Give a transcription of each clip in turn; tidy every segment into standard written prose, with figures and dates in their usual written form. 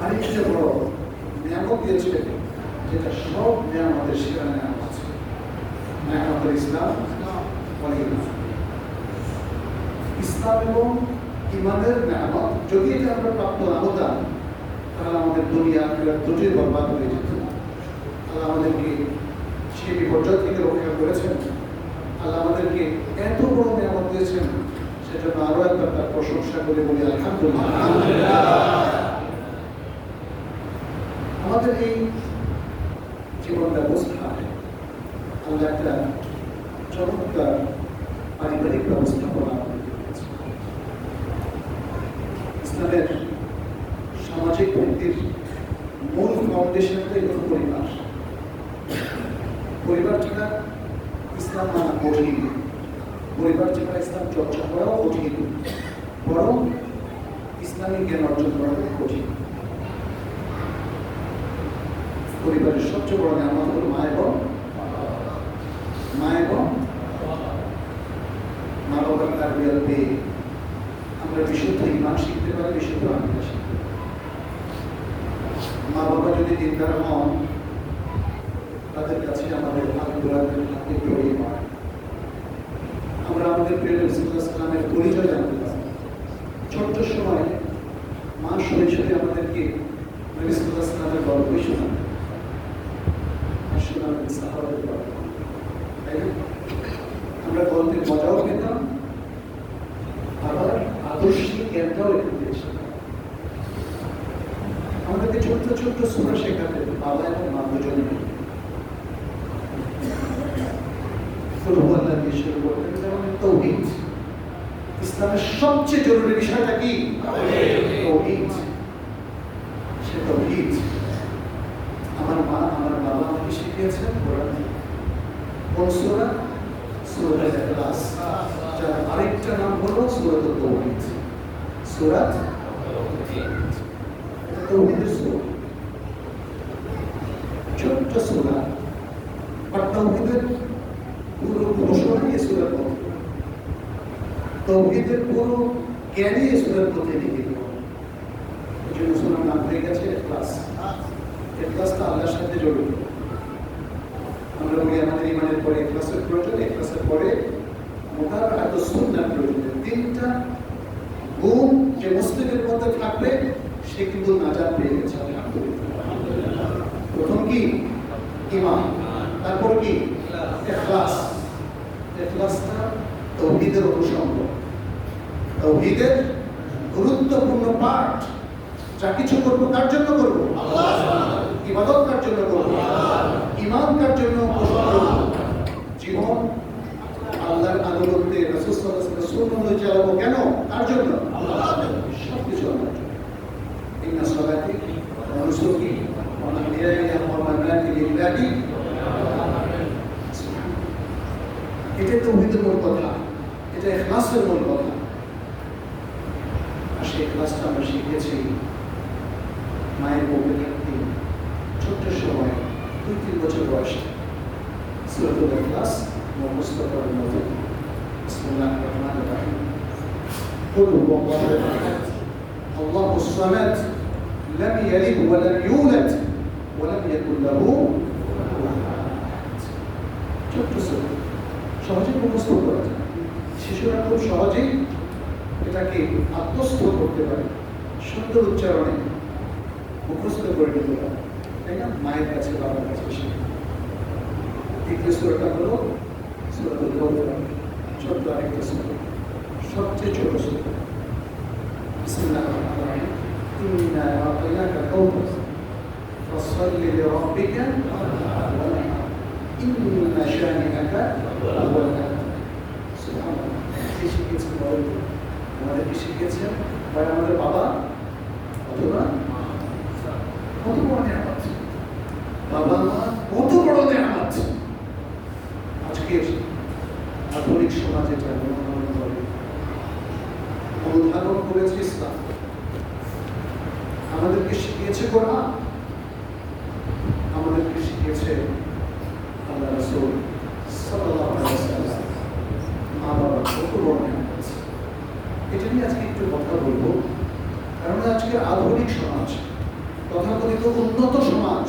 আরেকটা বড় নিয়ামত দিয়েছে, যেটা সব নিয়ামতের সেরা নিয়ামত আছে, নিয়ামতের ইসলাম। ইসলাম এবং ইমানের নিয়ামত যদি এটা আমরা প্রাপ্ত না হতাম, তাহলে আমাদের দুনিয়া দুটির বরবাদ হয়ে যেত। আল্লাহ আমাদেরকে সেই বিপর্যয় থেকে রক্ষা করেছেন। আল্লাহ আমাদেরকে এত বড় নিয়ামত দিয়েছেন, সেজন্য আরো একবার তার প্রশংসা করে বলি আলহামদুলিল্লাহ। আমাদের এই জীবন ব্যবস্থায় আল্লাহ একটা চমৎকার পারিবারিক ব্যবস্থাপনা ইসলামের সামাজিক ভিত্তির মূল ফাউন্ডেশনটাই হল পরিবার। পরিবার ছাড়া ইসলাম মানা কঠিন, পরিবার ছাড়া ইসলাম চর্চা করাও কঠিন, বরং ইসলামিক জ্ঞান অর্জন করাও কঠিন। পরিবারের সবচেয়ে বড় নিয়ামত হল মা এবং মা বাবার তারবিয়াত পেয়ে আমরা বিশুদ্ধ ঈমান শিখতে পারি, বিশুদ্ধ আকীদা শিখতে পারি। মা বাবা যদি দিনদার হন, তাদের কাছে আমাদের আল-কুরআনের হাতে জড়িয়ে পড়ে, আমরা আমাদের প্রিয় নবী সাল্লাল্লাহু আলাইহি ওয়াসাল্লামের পরিচয় জানতে পারি। ছোট্ট সময় মা শৈশবে আমাদেরকে নবী সাল্লাল্লাহু আলাইহি ওয়াসাল্লামের গল্পই শোনান, শোনাবেন সাহাবাদের গল্প, তাই না? আমরা গল্পের মজাও পেতাম, আবার আদর্শিক জ্ঞানটাও একটু পেয়েছিলাম। আমাদেরকে ছোট্ট ছোট্ট সূরা শেখাতেন বাবা এবং মা দুজনে। শুরু করতেন যেমন তাওহীদ। ইসলামের সবচেয়ে জরুরি বিষয়টা কি? তাওহীদ। সে তাওহীদ আমার মা আমার বাবা আমাকে শিখিয়েছেন কোরআন থেকে। কোন সূরা? সূরা ইখলাস, যার আরেকটা নাম হলো সূরাতুত তাওহীদ। সূরা তাওহীদের সূরা, ছোট্ট সূরা, আর তাওহীদের পুরো ঘোষণাই এই সূরার মধ্যে, তাওহীদের পুরো জ্ঞানই এই সূরার মধ্যে নিহিত। এই জন্য সূরার নাম হয়ে গেছে ইখলাস। ইখলাসটা আল্লাহর সাথে জড়িত। আমরা বলি আমাদের ঈমানের পরে ইখলাসের প্রয়োজন, ইখলাসের পরে মুতাবাআতুস সুন্নাহ প্রয়োজন। তিনটা গুণ যে মুসলিমের মধ্যে থাকলে সে কিন্তু নাজাত পেয়ে গেছে। আলহামদুলিল্লাহ। প্রথম কি? ঈমান, তারপর কি? ইখলাস। ইখলাসটা তাওহীদের অনুষঙ্গ, তাওহীদের গুরুত্বপূর্ণ পাঠ। যা কিছু করবো কার জন্য করবো? আল্লাহ। ইবাদত কার জন্য করবো? আল্লাহ। ঈমান কার জন্য পোষণ করবো? জীবন আল্লাহর আনুগত্যে রাসূল সাল্লাল্লাহু আলাইহি ওয়াসাল্লামের সুন্নাহ অনুযায়ী চালাবো। কেন? কার জন্য? আল্লাহ। সবকিছু আল্লাহর জন্য। ইন্না সালাতি ওয়া নুসুকি ওয়া মাহইয়ায়া ওয়া মামাতি লিল্লাহি। এটা তাওহীদের মূল কথা, এটা ইখলাসের মূল কথা। আর সেই ইখলাসটা আমরা শিখেছি মায়ের বুকে থাকতে, ছোট্ট সময় 2-3 বছর বয়সে সূরাতুল ইখলাস মুখস্থ করার মতো। বিসমিল্লাহির রহমানির রহিম। কুল হুয়াল্লাহু আহাদ, আল্লাহুস সামাদ, লাম ইয়ালিদ ওয়া লাম ইউলাদ ওয়া লাম ইয়াকুল লাহু কুফুওয়ান আহাদ। ছোট্ট সূরা, সহজে মুখস্থ করা যায়। শিশুরা খুব সহজেই এটাকে আত্মস্থ করতে পারে, সুন্দর উচ্চারণে মুখস্থ করে নিতে পারে, তাই না? মায়ের কাছে বাবার কাছে শিখে। দ্বিতীয় সূরাটা হলো সূরাতুল কাউসার, ছোট্ট আরেকটা সূরা, সবচেয়ে ছোট সূরা। বিসমিল্লাহির রহমানির রহিম। ইন্না আ'তাইনাকা কাউসার ফাসল্লি লিরাব্বিকা ওয়ানহার ইন্না শানিআকা হুয়াল আবতার। সুবহানাল্লাহ। কে শিখিয়েছেন বলেন? আমাদেরকে শিখিয়েছেন বা আমাদের বাবা অথবা কত বড় নিয়ামত। বাবা মা কত বড় নিয়ামত। আজকের আধুনিক সমাজে এটা অনুধাবন করেছে ইসলাম। আমাদেরকে শিখিয়েছে কোরআন, আমাদেরকে শিখিয়েছে আল্লাহ রাসূল সাল্লাল্লাহু আলাইহি ওয়াসাল্লাম। মা বাবা কত বড় নিয়ামত। এটা নিয়ে আজকে একটু কথা বলবো, কারণ আজকের আধুনিক সমাজ তথাকথিত উন্নত সমাজ,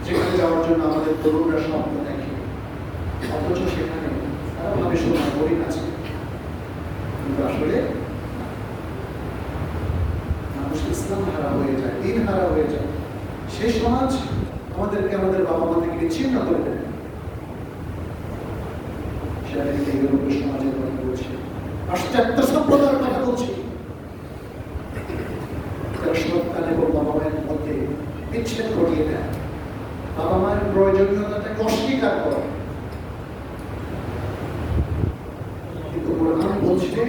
যেখানে যাওয়ার জন্য আমাদের তরুণরা স্বপ্ন দেখে, অথচ সেখানে তারা ভাবে সোনার হরিণ আছে, কিন্তু আসলে মানুষ ইসলাম হারা হয়ে যায়, দিন হারা হয়ে যায়। সেই সমাজ আমাদেরকে আমাদের বাবা মা থেকে বিচ্ছিন্ন করে দেয়। সেটা থেকে ইউরোপীয় সমাজের কথা বলছি, পাশ্চাত্য সভ্যতার কথা বলছি। তারা সন্তান এবং বাবা মায়ের মধ্যে বিচ্ছেদ ঘটিয়ে দেয়, বাবা মায়ের প্রয়োজনীয়তাটাকে অস্বীকার করে। কিন্তু কোরআন বলছে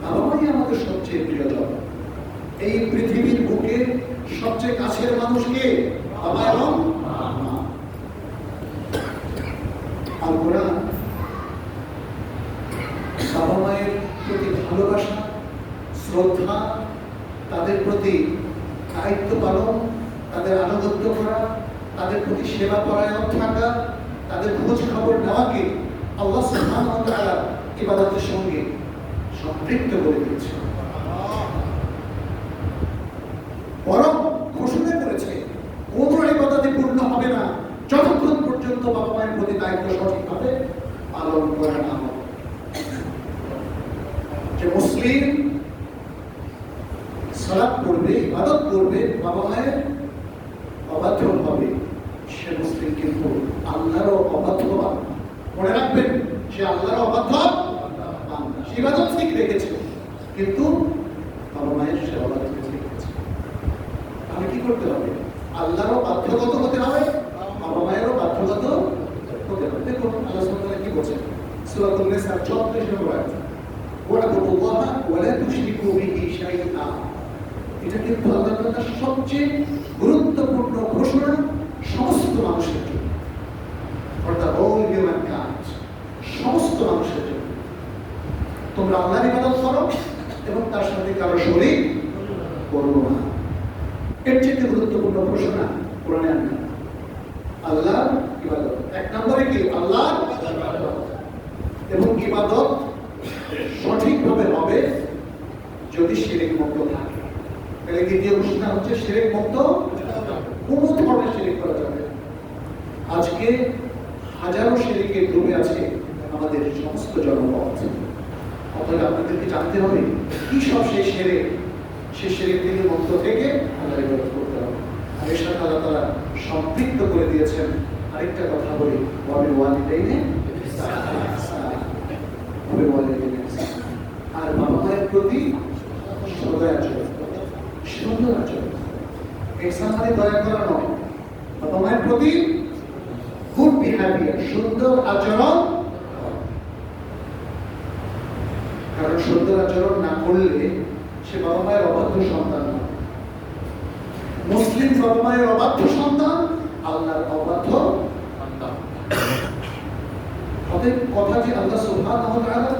বাবা মাই আমাদের সবচেয়ে প্রিয়জন। এই পৃথিবীর বুকে সবচেয়ে কাছের মানুষকে বাবা এবং মা। আর কোরআন বাবা মায়ের প্রতি ভালোবাসা, শ্রদ্ধা, তাদের প্রতি দায়িত্ব পালন, তাদের আনুগত্য করা, তাদের প্রতি সেবা পরায়ণ থাকা, তাদের খোঁজ খবর নেওয়াকে আল্লাহ সুবহানাহু ওয়া তাআলা ইবাদতের সঙ্গে সম্পৃক্ত করে দিয়েছে। বরং ঘোষণা করেছে কোনো ইবাদতই পূর্ণ হবে না যতক্ষণ পর্যন্ত বাবা মায়ের প্রতি দায়িত্ব সঠিকভাবে পালন করা না হবে। যে মুসলিম সালাত করবে, ইবাদত করবে, বাবা মায়ের অবাধ্য হবে, সে মুসলিম কিন্তু আল্লাহরও অবাধ্য বান্দা। মনে রাখবেন, সে আল্লাহর অবাধ্য বান্দা। সে ইবাদত ঠিক রেখেছে, কিন্তু বাবা মায়ের সে অবাধ্য ঠিক রেখেছে। আমি কি করতে হবে? আল্লাহরও বাধ্যগত হতে হবে, বাবা মায়েরও বাধ্যগত হতে হবে। দেখুন আল্লাহ সুবহানাহু ওয়া তাআলা কি বলেছেন সূরাতুন নিসা 34 নম্বর আয়াত, ওয়া'বুদুল্লাহা ওয়া লা তুশরিকু বিহি শাইআ। এটা কিন্তু আল্লাহ তাআলার সবচেয়ে গুরুত্বপূর্ণ ঘোষণা সমস্ত মানুষের জন্য, অর্থাৎ অল হিউম্যান কাইন্ড, সমস্ত মানুষের জন্য। তোমরা আল্লাহর ইবাদত করো এবং তার সাথে কারো শরীক করো না। এর চেয়ে গুরুত্বপূর্ণ ঘোষণা কোরআনে আনা আল্লাহর ইবাদত। এক নম্বরে কি? আল্লাহর ইবাদত। এবং ইবাদত সঠিকভাবে হবে যদি শিরক মুক্ত থাকে। তাহলে দ্বিতীয় ঘোষণা হচ্ছে শিরক মুক্ত, কোনো ধরনের শিরক করা যাবে না। আজকে হাজারো শিরকে ডুবে আছে আমাদের সমস্ত জনপদ। অতএব আপনাদেরকে জানতে হবে কি সব সেই শিরক, সেই শিরক থেকে মুক্ত থেকে আল্লাহর ইবাদত করতে হবে। আর এর সাথে আল্লাহ তাআলা সম্পৃক্ত করে দিয়েছেন আরেকটা কথা বলি, ওয়াবিল ওয়ালিদাইনি ইহসানা। আর বাবা মায়ের প্রতি সদাচরণ, সুন্দর আচরণ। ইহসান মানে দয়া করা নয়, বাবা মায়ের প্রতি গুড বিহেভিয়ার, সুন্দর আচরণ। কারণ সুন্দর আচরণ না করলে সে বাবা মায়ের অবাধ্য সন্তান নয়। মুসলিম বাবা মায়ের অবাধ্য সন্তান, আল্লাহর অবাধ্য সন্তান। অতএব কথাটি আল্লাহ সুবহানাহু ওয়া তাআলা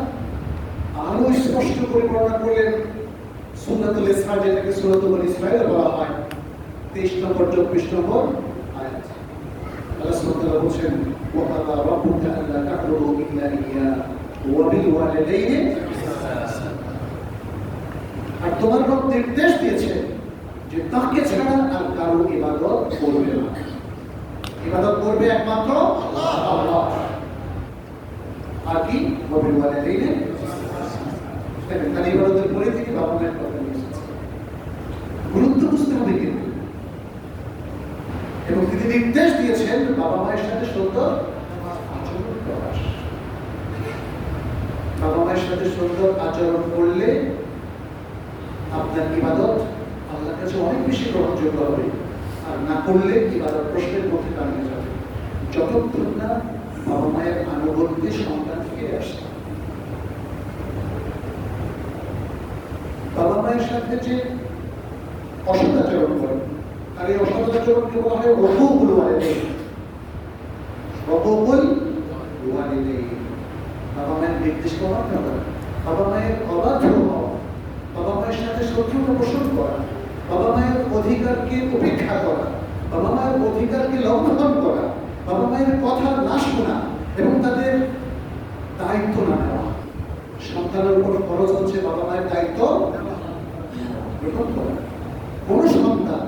আরো স্পষ্ট করে বর্ণনা করলেন সূরাতুল ইসরা, যেটাকে সূরাতুল বনী ইসরাঈল বলা হয়, 23 নম্বর 24 নম্বর আয়াত। আল্লাহ সুবহানাহু ওয়া তাআলা বলেন, ওয়া কাযা রাব্বুকা আল্লা তা'বুদু ইল্লা ইয়্যাহু ওয়া বিল ওয়ালিদাইনি ইহসানা। আর তোমার রব নির্দেশ দিয়েছে যে তাকে ছাড়া আর কারো ইবাদত করবে না। ইবাদত করবে একমাত্র আল্লাহ। আর কি? ওয়া বিল ওয়ালিদাইনি ইহসানা। তাহলে ইবাদতের পরে থেকে বাবা মায়ের কথা নিয়ে এসেছে। গুরুত্ব বুঝতে হবে কিন্তু। এবং তিনি নির্দেশ দিয়েছেন বাবা মায়ের সাথে সুন্দর আচরণ করার। বাবা মায়ের সাথে সুন্দর আচরণ করলে আপনার ইবাদত আল্লাহর কাছে অনেক বেশি গ্রহণযোগ্য হবে, আর না করলে ইবাদত প্রশ্নের মধ্যে দাঁড়িয়ে যাবে, যতক্ষণ না বাবা মায়ের আনুগত্যে সন্তান ফিরে আসে। বাবা মায়ের সাথে যে অসদাচরণ করে, আর এই অসদাচরণকে বলা হয় উকুকুল ওয়ালিদাইন। উকুকুল ওয়ালিদাইন, বাবা মায়ের নির্দেশ পালন করা, বাবা মায়ের অবাধ্য হওয়া, বাবা মায়ের সাথে শত্রুতা পোষণ করা, বাবা মায়ের অধিকারকে উপেক্ষা করা, বাবা মায়ের অধিকারকে লঙ্ঘন করা, বাবা মায়ের কথা না শোনা এবং তাদের দায়িত্ব না নেওয়া। সন্তানের উপর খরচ হচ্ছে বাবা মায়ের দায়িত্ব গ্রহণ করা। কোন সন্তান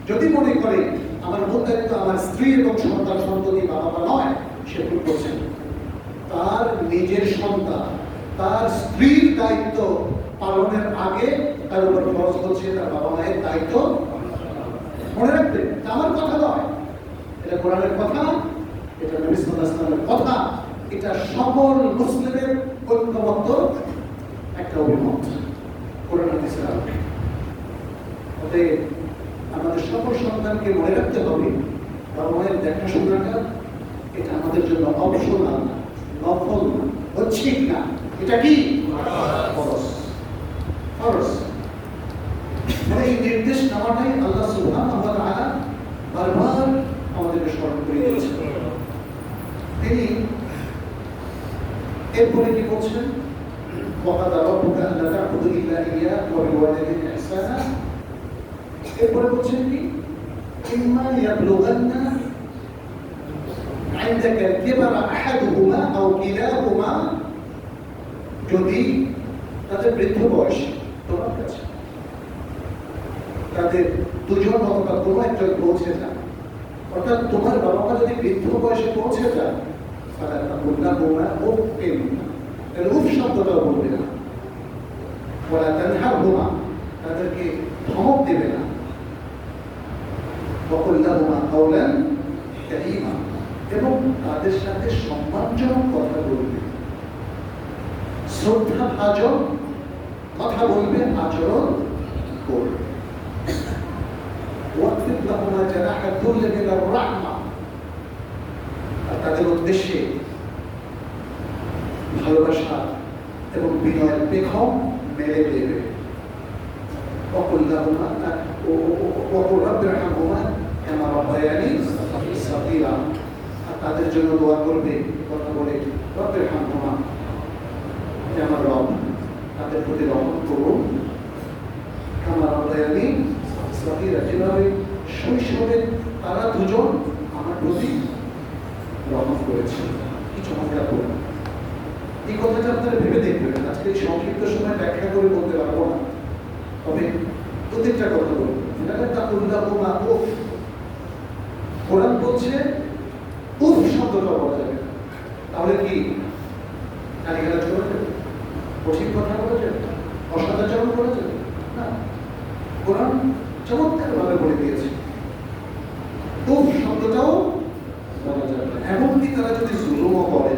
যদি মনে করে আমার মূল দায়িত্ব আমার স্ত্রী এবং সন্তান সন্ততি বাবা মা নয়, সে ভুল করছে। তার নিজের সন্তান, তার স্ত্রীর দায়িত্ব পালনের আগে তার উপর খরচ হচ্ছে তার বাবা মায়ের দায়িত্ব। মনে রাখবে, আমার কথা নয়, এটা কোরআনের কথা, এটা নবী সাল্লাল্লাহু আলাইহি ওয়াসাল্লামের কথা, এটা সকল মুসলিমের ঐক্যবদ্ধ একটা অভিমত কোরআন হাদিসের আলোকে। অতএব আমাদের সকল সন্তানকে মনে রাখতে হবে বাবা মায়ের দেখাশোনাটা এটা আমাদের জন্য অপশনাল না, নফল না, ঐচ্ছিক না, এটা কি ফরজ। ফরজ মানে এই নির্দেশ নেওয়াটাই আল্লাহ সুবহানাহু ওয়া তাআলা বারবার আমাদেরকে স্মরণ করে দিয়েছেন। তিনি এরপরে কি বলছেন? ওয়াকাদা রাব্বুকা আল্লা তা'বুদু ইল্লা ইয়্যাহু ওয়া বিল ওয়ালিদাইনি ইহসানা। এরপরে বলছেন কি? ইম্মা ইয়াবলুগান্না ইনদাকা আল-কিবারা আহাদুহুমা আও কিলাহুমা, যদি তাদের বৃদ্ধ বয়স তোমার কাছে তাদের দুজন অথবা কোনো একজন পৌঁছে যায়, অর্থাৎ তোমার বাবা মা যদি বৃদ্ধ বয়সে পৌঁছে যায়, তাহলে তাকুল্লাহুমা উফিন, তাহলে উফ শব্দটাও বলবে না, ওয়ালা তানহারহুমা, তাদেরকে ধমক দেবে না, ওয়াকুল্লাহুমা কাওলান কারীমা, এবং তাদের সাথে সম্মানজনক কথা বলবে, শ্রদ্ধাভাজন কথা বলবে, আচরণ করবে। ওয়াকফিদ লাহুমা জানাহা যুল্লি মিনার রাহমা, আর তাদের উদ্দেশ্যে ভালোবাসা এবং বিনয়ের পেখম মেলে দেবে। ওয়াকুল লাহুমা ওয়াকুল রাব্বিরহামহুমা কামা রাব্বায়ানি সাগীরা, আর তাদের জন্য দোয়া করবে, কথা বলে রাব্বিরহামহুমা, হে আমার রব তাদের প্রতি রহম করুন, কামা রাব্বায়ানি সাগীরা, যেভাবে শৈশবে তারা দুজন আমার প্রতি রহম করেছে। কি চমৎকার বলে! এই কথাটা আপনারা ভেবে দেখবেন। আজকে এই সংক্ষিপ্ত সময় ব্যাখ্যা করে বলতে পারবো না, তবে প্রত্যেকটা কথা বলবো। কোরআন বলছে উফ শব্দটা বলা যাবে না, তাহলে কি গালিগালাজ করা যাবে, কঠিন কথা বলা যাবে, অসদাচরণ করা যাবে না। কোরআন চমৎকার ভাবে বলে দিয়েছে উফ শব্দটাও বলা যাবে না। এমনকি তারা যদি জুলুমও করে,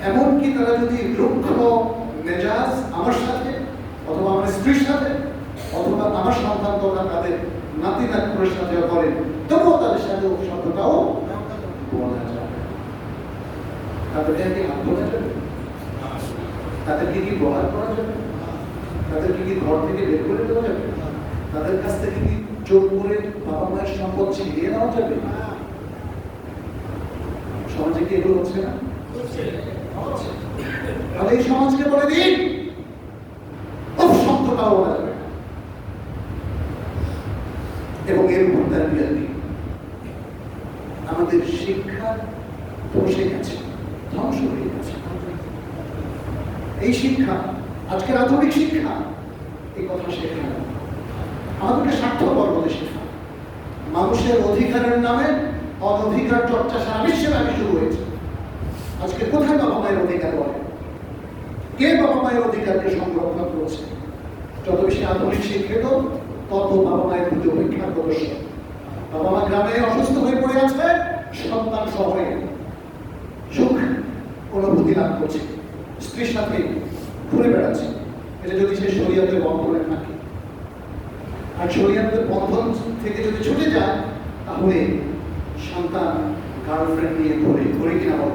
এমনকি তারা যদি রুক্ষ মেজাজ আমার সাথে অথবা আমার স্ত্রীর সাথে অথবা আমার সন্তান তথা তাদের নাতি নাতনির সাথে করেন, তবুও তাদের সাথে শব্দটাও বলা যাবে। তাদেরকে কি হাত ধরা যাবে? তাদেরকে কি প্রহার করা যাবে? তাদেরকে কি ঘর থেকে বের করে দেওয়া যাবে? তাদের কাছ থেকে কি জোর করে বাবা মায়ের সম্পদ ছিনিয়ে নেওয়া যাবে? সমাজে কি এগুলো হচ্ছে না? তাহলে এই সমাজকে বলে দিন উফ শব্দটাও বলা যাবে না, এবং এর উপর তারবিয়া দিন। আমাদের শিক্ষা বসে গেছে, ধ্বংস হয়ে গেছে। এই শিক্ষা, আজকের আধুনিক শিক্ষা, এই কথা শেখায় না, আমাদেরকে স্বার্থপর বলে শেখা। মানুষের অধিকারের নামে অনধিকার চর্চা সারা বিশ্বের আগে শুরু হয়েছে। আজকে কোথায় বাবা মায়ের অধিকার বলে? কে বাবা মায়ের অধিকারকে সংরক্ষণ করছে? যত বেশি আধুনিক শিক্ষিত, তত বাবা মায়ের প্রতি উপেক্ষার প্রদর্শন। বাবা মা গ্রামে অসুস্থ হয়ে পড়ে আছে, সন্তান শহরে সুখ অনুভূতি লাভ করছে, স্ত্রীর সাথে ঘুরে বেড়াচ্ছে। এটা যদি সে শরীয়তের বন্ধনে থাকে, আর শরীয়তের বন্ধন থেকে যদি ছুটে যায়, তাহলে সন্তান গার্লফ্রেন্ড নিয়ে ঘুরে ঘুরে কিনা বল,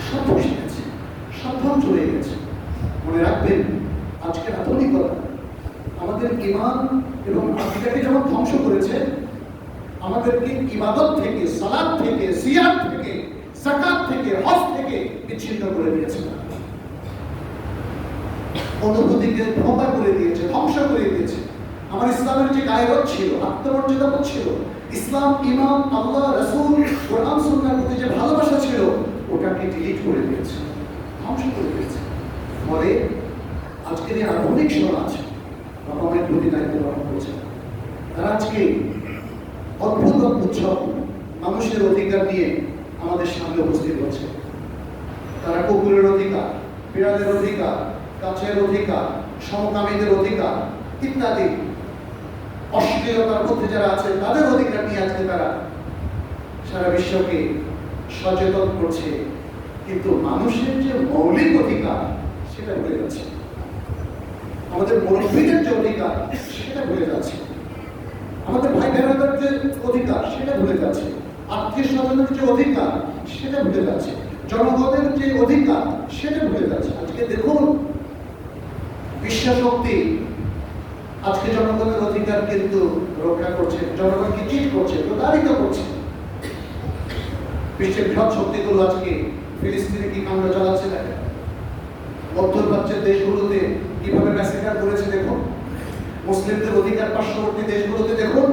সব বসে গেছে, সব ধ্বংস হয়ে গেছে। মনে রাখবেন, আজকের আধুনিকতা আমাদের ঈমান এবং আকীদাকে যেমন ধ্বংস করেছে, আমাদেরকে ইবাদত থেকে, সালাত থেকে, সিয়াম থেকে, যাকাত থেকে, হজ থেকে বিচ্ছিন্ন করে দিয়েছে, অনুভূতিকে ধোঁকা করে দিয়েছে, ধ্বংস করে দিয়েছে। আমার ইসলামের যে গায়রত ছিল, আত্মমর্যাদা ছিল, ইসলাম, ইমান, আল্লাহ, রাসূল, কোরআন সুন্নাহর প্রতি যে ভালোবাসা ছিল, ওটাকে ডিলিট করে দিয়েছে, ধ্বংস করে দিয়েছে। ফলে আজকের এই আধুনিক সমাজ জনগণের প্রতি দায়িত্ব পালন করছে। তারা আজকে অদ্ভুত অদ্ভুত সব মানুষের অধিকার নিয়ে আমাদের সামনে উপস্থিত হচ্ছে। তারা কুকুরের অধিকার, বিড়ালের অধিকার, গাছের অধিকার, সমকামীদের অধিকার ইত্যাদি অশ্লীলতার মধ্যে যারা আছে তাদের অধিকার নিয়ে আজকে তারা সারা বিশ্বকে সচেতন করছে। কিন্তু মানুষের যে মৌলিক অধিকার সেটা ভুলে যাচ্ছে, আমাদের মুরব্বীদের যে অধিকার সেটা ভুলে যাচ্ছে, আমাদের ভাই বোনেদের যে অধিকার সেটা ভুলে যাচ্ছে, আত্মীয় স্বজনের যে অধিকার সেটা ভুলে যাচ্ছে, জনগণের যে অধিকার সেটা ভুলে যাচ্ছে। আজকে দেখুন বিশ্বাশক্তি আজকে জনগণের অধিকার কিন্তু রক্ষা করছে, জনগণকে চিট করছে, প্রতারিত করছে। বিশ্বের বৃহৎ শক্তিগুলো আজকে ফিলিস্তিনে কি কাণ্ড চালাচ্ছে দেখেন, মধ্যপ্রাচ্যের দেশগুলোতে কিভাবে ম্যাসেকার করেছে দেখুন, মুসলিমদের অধিকার পার্শ্ববর্তী দেশগুলোতে দেখুন।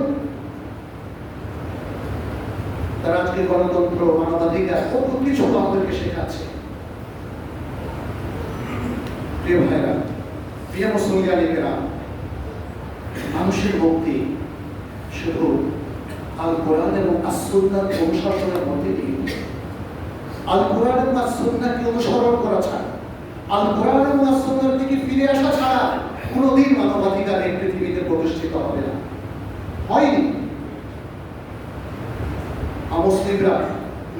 তারা আজকে গণতন্ত্র, মানবাধিকার কত কিছু আমাদেরকে শেখাচ্ছে। প্রিয় ভাইরা, প্রিয় মুসলমানেরা, মানুষের মুক্তি শুধু আল কোরআন এবং আস-সুন্নাহর অনুশাসনের মধ্যে দিয়ে, আল কোরআন এবং আস-সুন্নাহকে অনুসরণ করা ছাড়া, আল কোরআন এবং আস-সুন্নাহর দিকে ফিরে আসা ছাড়া কোনোদিন মানবাধিকার এই পৃথিবীতে প্রতিষ্ঠিত হবে না, হয়নি। মুসলিমরা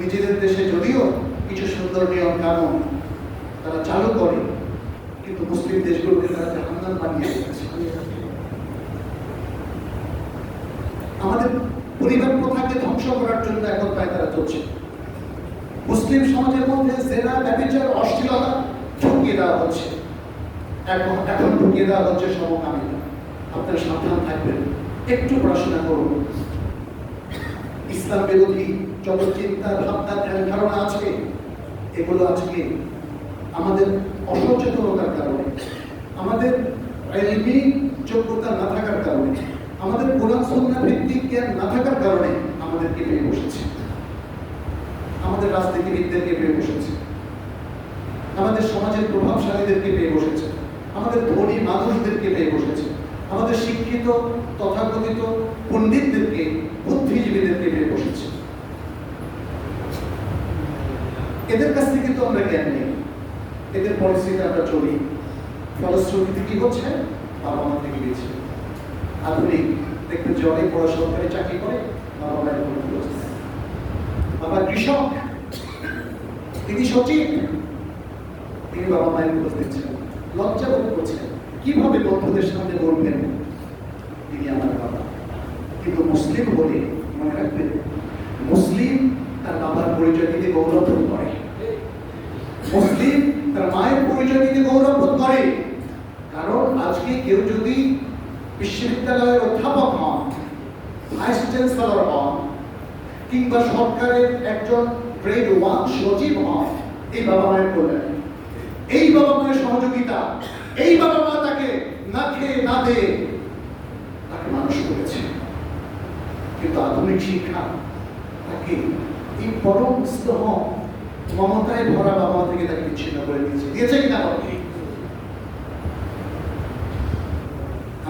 নিজেদের দেশে যদিও কিছু সুন্দর নিয়ম কানুন তারা চালু করে, কিন্তু মুসলিম দেশগুলোকে তারা জাহান্নাম বানিয়ে রেখেছে। আমাদের পরিবার প্রথাকে ধ্বংস করার জন্য এখন প্রায় তারা চলছে। মুসলিম সমাজের মধ্যে জেনা, ব্যভিচার, অশ্লীলতা ঢুকিয়ে দেওয়া হচ্ছে, এখন ঢুকিয়ে দেওয়া হচ্ছে সমকামিতা। আপনারা সাবধান থাকবেন, একটু পড়াশোনা করুন। ইসলাম বিরোধী যত চিন্তা ভাবনা ধারণা আছে এগুলো আজকে আমাদের অসচেতনতার কারণে, আমাদের ইলমি যোগ্যতা না থাকার কারণে, আমাদের কোরআন সুন্নাহ ভিত্তিক জ্ঞান না থাকার কারণে আমাদেরকে পেয়ে বসেছে, আমাদের রাজনীতিবিদদেরকে পেয়ে বসেছে, আমাদের সমাজের প্রভাবশালীদেরকে পেয়ে বসেছে, আমাদের ধনী মানুষদেরকে পেয়ে বসেছে, আমাদের শিক্ষিত তথাকথিত পণ্ডিতদেরকে, বুদ্ধিজীবীদেরকে পেয়ে বসেছে। এদের কাছ থেকে তো আমরা জ্ঞান নেই, এদের পরিস্থিতিতে আমরা চলি। ফলশ্রুতিতে কি হচ্ছে? বাবা মা থেকে গেছে। আধুনিক দেখবেন যে অনেক বড় সরকারি চাকরি করে, বাবা মায়ের কোনো ব্যবস্থা, বাবা কৃষক, তিনি সচিব, তিনি বাবা মায়ের খোঁজ দিচ্ছেন, লজ্জা বোধ করছেন, কিভাবে বন্ধুদের সামনে বলবেন তিনি আমার বাবা। কিন্তু মুসলিম বলে মনে রাখবেন, মুসলিম তার বাবার পরিচয় দিতে গৌরব বোধ করে, মুসলিম তার মায়ের পরিচয় দিতে গৌরব বোধ করে। কারণ আজকে কেউ যদি বিশ্ববিদ্যালয়ের অধ্যাপক হন, ভাইস চ্যান্সেলর হন, কিংবা সরকারের একজন গ্রেড 1 সচিব হন, এই বাবা মায়ের কল্যাণ, এই বাবা মায়ের সহযোগিতা, এই বাবা মা তাকে না খেয়ে না দিয়ে তাকে মানুষ করেছে। কিন্তু আধুনিক শিক্ষা তাকে এই পরম স্নেহ মমতায় ভরা বাবা মা থেকে তাকে বিচ্ছিন্ন করে দিয়েছে কিনা?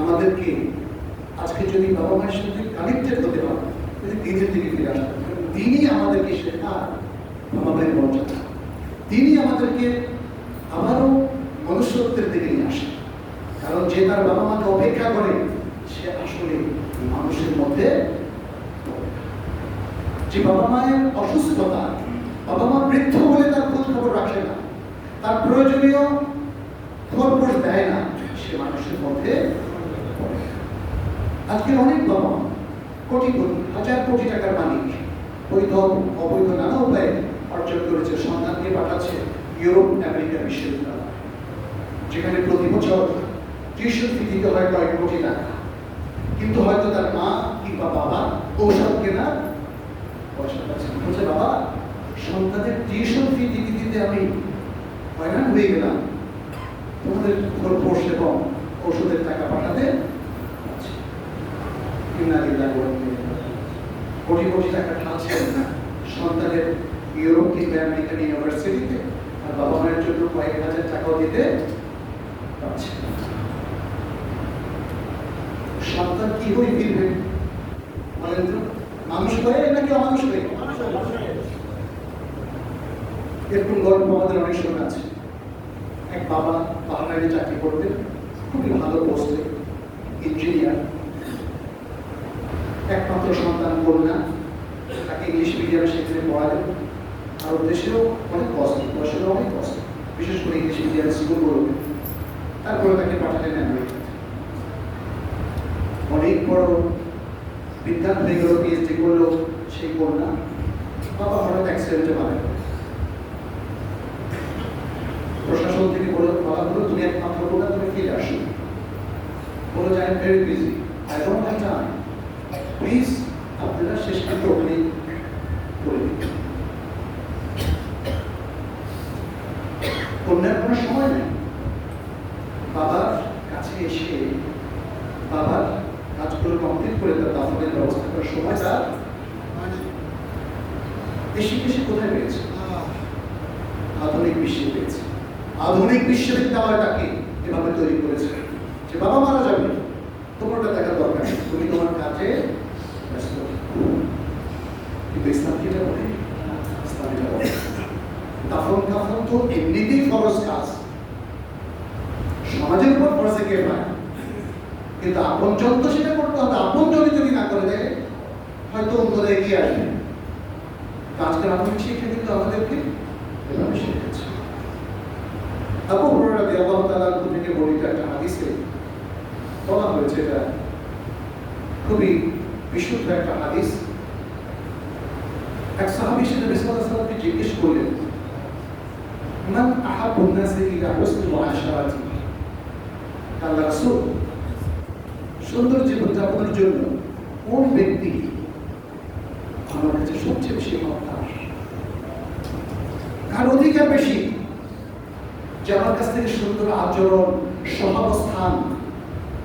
আমাদেরকে আজকে যদি বাবা মায়ের সাথে কানেক্টেড হতে পারে, দিনের দিকে ফিরে আসতে হবে। তিনি আমাদেরকে শেখার বাবা মায়ের মর্যাদা, তিনি আমাদেরকে আবারও মনুষ্যত্বের দিকে নিয়ে আসে। কারণ যে তার বাবা মাকে অপেক্ষা করে সে আসলে মানুষের মধ্যে, যে বাবা মায়ের অসুস্থতা, বাবা মা বৃদ্ধ বলে তার খোঁজ খবর রাখে না, তার প্রয়োজনীয় খোঁজ দেয় না, সে মানুষের মধ্যে। আজকে অনেক বাবা মা কোটি কোটি, হাজার কোটি টাকার মালিক, বৈধ অবৈধ নানা উপায়ে অর্জন করেছে, সন্তানকে পাঠাচ্ছে ইউরোপ আমেরিকা বিশ্ববিদ্যালয়, যেখানে প্রতি বছর টিউশন ফি দিতে হয় কয়েক কোটি টাকা। কিন্তু হয়তো তার মা কিংবা বাবা ঔষধ কেনার পয়সা পাচ্ছেন। বলছে, বাবা সন্তানের টিউশন ফি দিতে দিতে আমি হয়রান হয়ে গেলাম, তোমাদের খরচ এবং ওষুধের টাকা পাঠাতে কোটি কোটি টাকা ঢালছেন সন্তানের ইউরোপ কিংবা আমেরিকান ইউনিভার্সিটিতে, আর বাবা মায়ের জন্য কয়েক হাজার টাকাও দিতে পারছে। সন্তান কি হয়ে ফিরবে বলেন তো? মানুষ হয়ে নাকি অমানুষ হয়ে? এরকম গল্প আমাদের অনেক সময় আছে। এক বাবা পাহাড়ে চাকরি করতেন, খুবই ভালো পোস্টে, ইঞ্জিনিয়ার। একমাত্র সন্তান কন্যা, তাকে ইংলিশ মিডিয়ামে সেখানে পড়ালেন। আর দেশেও অনেক কষ্ট, দেশেরও অনেক কষ্ট, বিশেষ করে ইংলিশ মিডিয়াম স্কুলগুলোতে। তারপরে তাকে পাঠালেন আমেরিকাতে। অনেক বড় বিজ্ঞান হয়ে গেল, পিএইচডি করলো সেই কন্যা। বাবা হঠাৎ অ্যাক্সিডেন্টে মারা গেল। প্রশাসন থেকে বলা হলো, তুমি একমাত্র কন্যা, তুমি ফিরে আসো। বলো যে I am very busy, I don't have time, please আপনারা শেষকৃত্য ওখানে করে দিন। কন্যার কোনো সময় নেই। বাবার কাছে এসে বাবার কাজগুলো কমপ্লিট করে তার দাফনের ব্যবস্থা করার সময় তার দেশে দেশে কোথায় পেয়েছে? আধুনিক বিশ্বে পেয়েছে। আধুনিক বিশ্ববিদ্যালয়টাকে এভাবে তৈরি করেছে যে বাবা মারা যাবে, তোমার ওটা দেখার দরকার নেই, তুমি তোমার কাজে ব্যস্ত। কিন্তু ইসলাম কি এটা বলে? ইসলাম এটা বলে দাফন কাফন তো এমনিতেই ফরজ কাজ, সমাজের উপর ফরজে কে পায়, কিন্তু আপনজন তো সেটা করতে হবে। আপনজনই যদি না করে দেয়, হয়তো অন্যরা এগিয়ে আসবে। আজকের আধুনিক শিক্ষা কিন্তু আমাদেরকে এভাবে শিখেছে। আবু হুরায়রা রাদিয়াল্লাহু তাআলা থেকে বর্ণিত একটা হাদিসে বলা হয়েছে, এটা খুবই বিশুদ্ধ একটা হাদিস। এক সাহাবী সেটা রাসূলুল্লাহ সাল্লাল্লাহু আলাইহি ওয়াসাল্লামকে জিজ্ঞেস করলেন, মান আহাব্বুন নাসি ইলা হুসনিল মুআশারাতি, আল্লাহর রাসূল, সুন্দর জীবনযাপনের জন্য কোন ব্যক্তি আমার কাছে সবচেয়ে বেশি হকদার, কার অধিকার বেশি যে আমার কাছ থেকে সুন্দর আচরণ, সহাবস্থান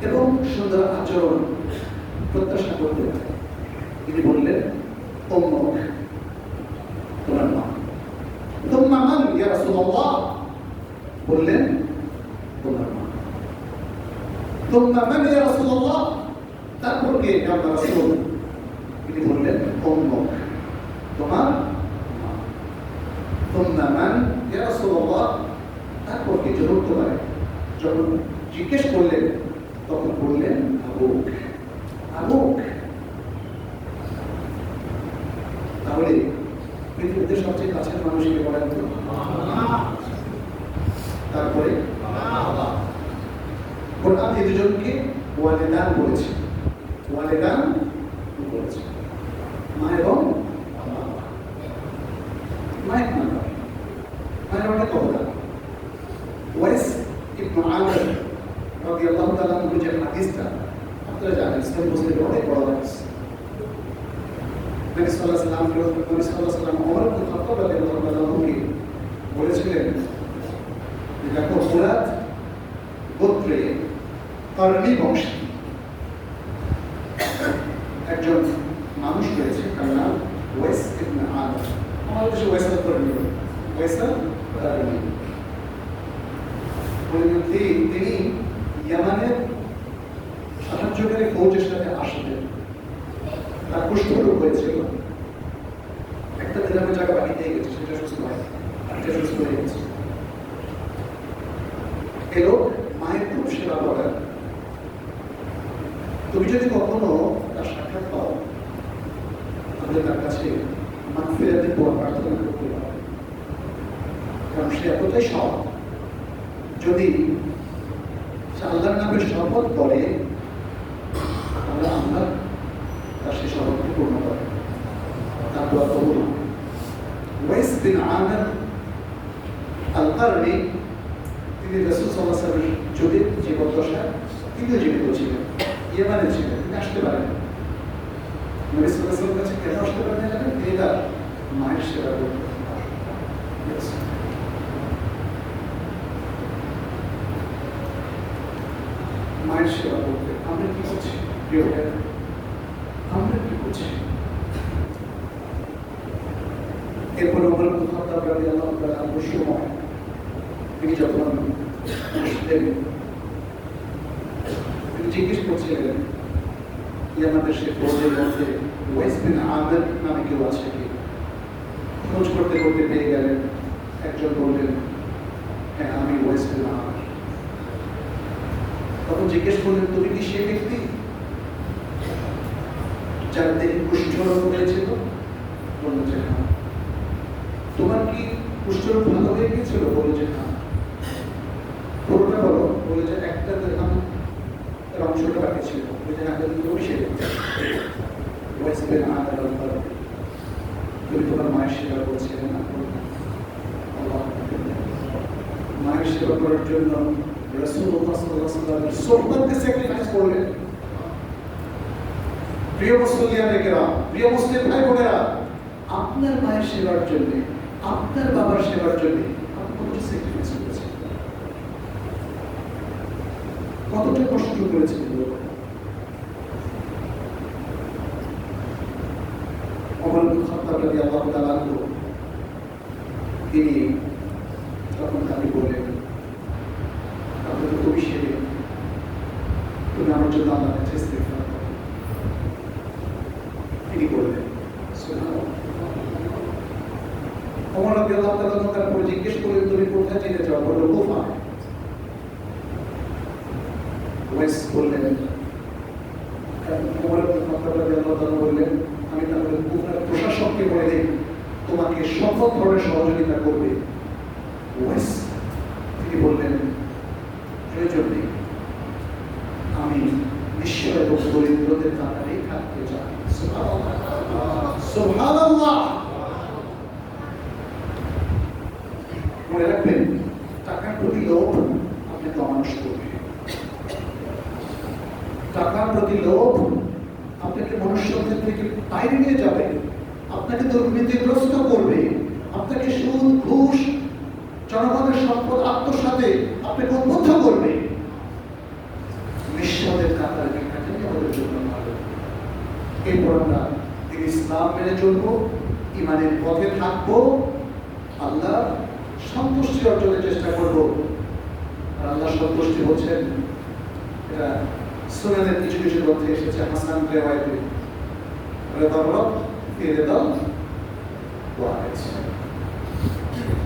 এবং সুন্দর আচরণ প্রত্যাশা করতে পারে? তিনি বললেন, উম্মুক, তোমার মা। তুম্মা মান ইয়া রাসূলুল্লাহ? বললেন, তোমার মা। তুম্মা মান ইয়া রাসূলুল্লাহ? তারপর কে আল্লাহর রাসূল? তিনি বললেন, উম্মুক, তোমার মা। তুম্মা মান ইয়া রাসূলুল্লাহ? তারপর কে? চতুর্থ বারে যখন জিজ্ঞেস করলেন তখন বললেন, আবুক, আবুক। তাহলে পৃথিবীতে সবচেয়ে কাছের মানুষকে বলেন তো? তারপরে বাবা। কোরআন এই দুজনকে ওয়ালিদান বলেছে, ওয়ালিদান বলেছে, মা এবং বাবা। মায়ের নাম, মায়ের অনেক অবদান। ওয়াইস ইবনে আমির রাদিয়াল্লাহু তাআলা আনহু যে হাদিসটা আপনারা জানেন, সহিহ মুসলিমের অনেক বড় হাদিস। নবী সাল্লাল্লাহু আলাইহি ওয়াসাল্লাম ওমর ইবনে খাত্তাব রাদিয়াল্লাহু তাআলা আনহুকে বলেছিলেন, দেখো মুরাদ গোত্রে কারনি বংশে একজন মানুষ রয়েছে, তার নাম ওয়াইস ইবনে আমির। আমাদের দেশে ওয়াইস কারনি, ওয়াইস কারনি। তিনি ইয়ামানের সাহায্যকারী ফৌজের সাথে আসলেন। তার কুষ্ঠরোগ হয়েছিল, একটা দিনের জায়গা বাকি দিয়ে গেছে, সেটা সুস্থ হয়, একটা সুস্থ হয়ে গেছে। এ লোক মায়ের খুব সেবা করেন। তুমি যদি কখনো তার সাক্ষাৎ পাও, তাহলে তার কাছে মাগফিরাতের দোয়া প্রার্থনা করতে পারো, কারণ সে এতটাই সৎ। যদি আল্লাহর নামের শপথ করে, তাহলে আমরা তার সেই শপথকে পূর্ণ করে, তার দোয়া কবুল। ওয়াইস বিন আমির আল কারনি, তিনি রাসূল সাল্লাল্লাহু আলাইহি ওয়াসাল্লামের যুগে জীবদ্দশায় তিনিও জীবিত ছিলেন, ইয়েমেনে ছিলেন, তিনি আসতে পারেন। নবী সাল্লাল্লাহু আলাইহি ওয়াসাল্লামের কাছে কেন আসতে পারেন জানেন? তিনি তার মায়ের সেবা করতেন। মায়ের সেবা করতে আমরা কি করছি? প্রিয় ভাই, আমরা কি করছি? এরপরে ওমর ইবনে খাত্তাব রাদিয়াল্লাহু তাআলা আনহুর সময় তিনি যখন তিনি জিজ্ঞেস করছিলেন ইয়ামান দেশের খোঁজের মধ্যে ওয়াইস বিন আমের নামে কেউ আছে কি? খোঁজ করতে করতে পেয়ে গেলেন। একজন বললেন, হ্যাঁ আমি ওয়াইস বিন আমের। তখন জিজ্ঞেস করলেন, তুমি কি সে ব্যক্তি যার দেহে কুষ্ঠরোগ হয়েছিল? বলল যে হ্যাঁ। তোমার কি কুষ্ঠরোগ ভালো হয়ে গিয়েছিল? বলল যে হ্যাঁ। পুরোটা বলো। বলে যে একটা দেখলাম অংশটা বাকি ছিল, ওই যে আগে তুমি সে ওয়াইস বিন আমের। তুমি তোমার মায়ের সেবা করছিলে না? মায়ের সেবা করার জন্য রাসূলুল্লাহ সাল্লাল্লাহু আলাইহি ওয়াসাল্লাম সুন্নতকে স্যাক্রিফাইস করলেন। প্রিয় মুসলিমেরা, প্রিয় মুসলিম ভাই বোনেরা, আপনার মায়ের সেবার জন্য, আপনার বাবার সেবার জন্য আপনি কতটা স্যাক্রিফাইস করেছেন, কতটা কষ্ট করেছেন। ওমর ইবনে খাত্তাব রাদিয়াল্লাহু তাআলা আনহু তিনি তখন তাকে বললেন, আপনি তো কবি সেরে, তুমি আমার জন্য আল্লাহর কাছে ইস্তিগফার করো। তিনি বললেন সুবহানাল্লাহ। ওমর রাদিয়াল্লাহু তাআলা তারপর জিজ্ঞেস করলেন, তুমি কোথায় যেতে চাও? বলল কুফা। ওয়াইস বললেন, ওমর ইবনে খাত্তাব রাদিয়াল্লাহু তাআলা বললেন, আমি তাহলে কুফার প্রশাসককে বলে দেই তোমাকে সকল ধরনের সহযোগিতা করবে। ওয়াইস তিনি বললেন, প্রয়োজন নেই, আমি নিশ্চয় এবং দরিদ্রদের কাতারেই থাকতে চাই। সুবহানাল্লাহ। মনে রাখবেন, টাকার প্রতি লোভ আপনাকে অমানুষ করবে। টাকার প্রতি লোভ আপনাকে মনুষ্যত্বের থেকে বাইরে নিয়ে যাবে, আপনাকে দুর্নীতিগ্রস্ত করবে, আপনাকে সুদ ঘুষ জনগণের সম্পদ আত্মসাতে আপনাকে উদ্বুদ্ধ করবে। নিঃস্বাদের কাতারে থাকলে আমাদের জন্য ভালো। এরপর আমরা ইসলাম মেনে চলবো, ইমানের পথে থাকবো, আল্লাহ সন্তুষ্টি অর্জনের চেষ্টা করবো। আর আল্লাহ সন্তুষ্টি বলছেন, এটা সুনানের কিছু কিছু গ্রন্থে এসেছে, হাসান রিওয়ায়াতে, রিদাল্লাহ ফিরিদাল ওয়াহিদ।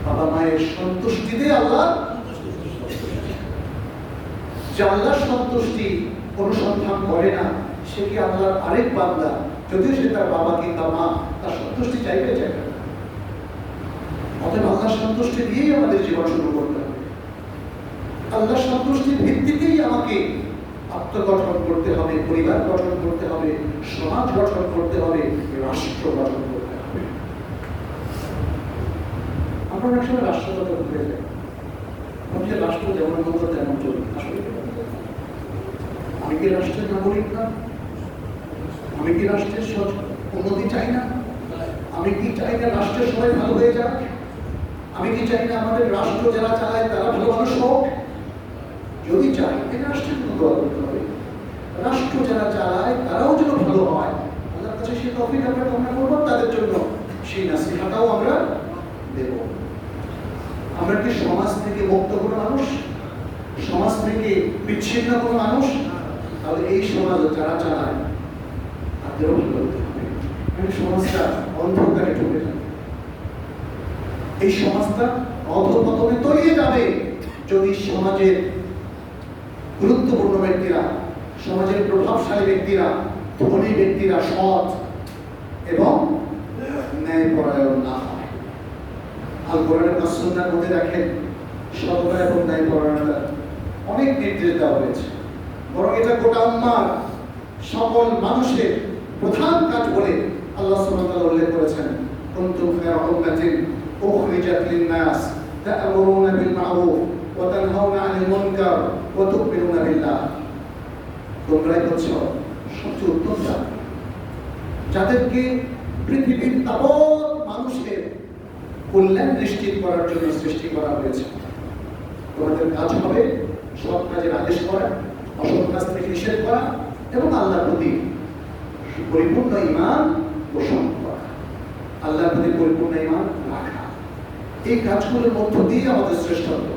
বাবা মায়ের সন্তুষ্টিতে আল্লাহ, যে আল্লাহর সন্তুষ্টি অনুসন্ধান করে না সে কি আল্লাহর আরেক বান্দা, যদিও সে তার বাবা কিংবা মা, তার সন্তুষ্টি চাইবে চাইবে। অতএব আল্লাহর সন্তুষ্টি দিয়েই আমাদের জীবন শুরু করতে হবে। আল্লাহর সন্তুষ্টির ভিত্তিতেই আমাকে আত্মগঠন করতে হবে, পরিবার গঠন করতে হবে, সমাজ গঠন করতে হবে, রাষ্ট্র গঠন করতে হবে। আমরা অনেক সময় রাষ্ট্রগত হয়ে যাই, আমাদের রাষ্ট্র যেমন মতো তেমন চলবে। আসলে আমি কি রাষ্ট্রের নাগরিক না? আমি কি রাষ্ট্রের উন্নতি চাই না? আমি কি চাই না রাষ্ট্রের সবাই ভালো হয়ে যাক? আমি কি চাই না আমাদের রাষ্ট্র যারা চালায় তারা ভালো মানুষ হোক? যদি চাই, এই রাষ্ট্রের কোনো দোয়া করতে হবে। রাষ্ট্র যারা চালায় তারাও যেন ভালো হয়, আল্লাহর কাছে সেই তৌফিক আমরা কামনা করবো, তাদের জন্য সেই নাসিহাটাও আমরা দেব। আমরা কি সমাজ থেকে মুক্ত কোনো মানুষ, সমাজ থেকে বিচ্ছিন্ন কোনো মানুষ? তাহলে এই সমাজ যারা চালায় তাদেরও ভালো হতে হবে। সমাজটা অন্ধকারে ঢুকে যাবে, এই সমাজটা অধঃপতনে তলিয়ে যাবে যদি সমাজের গুরুত্বপূর্ণ ব্যক্তিরা, সমাজের প্রভাবশালী ব্যক্তিরা, ধনী ব্যক্তিরা সৎ এবং ন্যায়পরায়ণ না হয়। আল কোরআনের সুন্নাহর মধ্যে দেখেন সততা এবং ন্যায়পরায়ণতা অনেক নির্দেশ দেওয়া হয়েছে, বরং এটা গোটা উম্মার সকল মানুষের প্রধান কাজ বলে আল্লাহ সুবহানাহু ওয়া তাআলা উল্লেখ করেছেন। কুনতুম খায়রা উম্মাতিন উখরিজাত লিন-নাস তা'মুরুনা বিল মা'রুফ ওয়া তানহাউনা আনিল মুনকার ওয়া তু'মিনুনা বিল্লাহ। তোমরাই হচ্ছো সবচেয়ে উত্তম জাতি, যাদেরকে পৃথিবীর তাবৎ মানুষের কল্যাণ নিশ্চিত করার জন্য সৃষ্টি করা হয়েছে। তোমাদের কাজ হবে সৎ কাজের আদেশ করা, অসৎ কাজ থেকে নিষেধ করা এবং আল্লাহর প্রতি পরিপূর্ণ ঈমান পোষণ করা, আল্লাহর প্রতি পরিপূর্ণ ঈমান রাখা। এই কাজগুলোর মধ্য দিয়ে আমাদের শ্রেষ্ঠত্ব,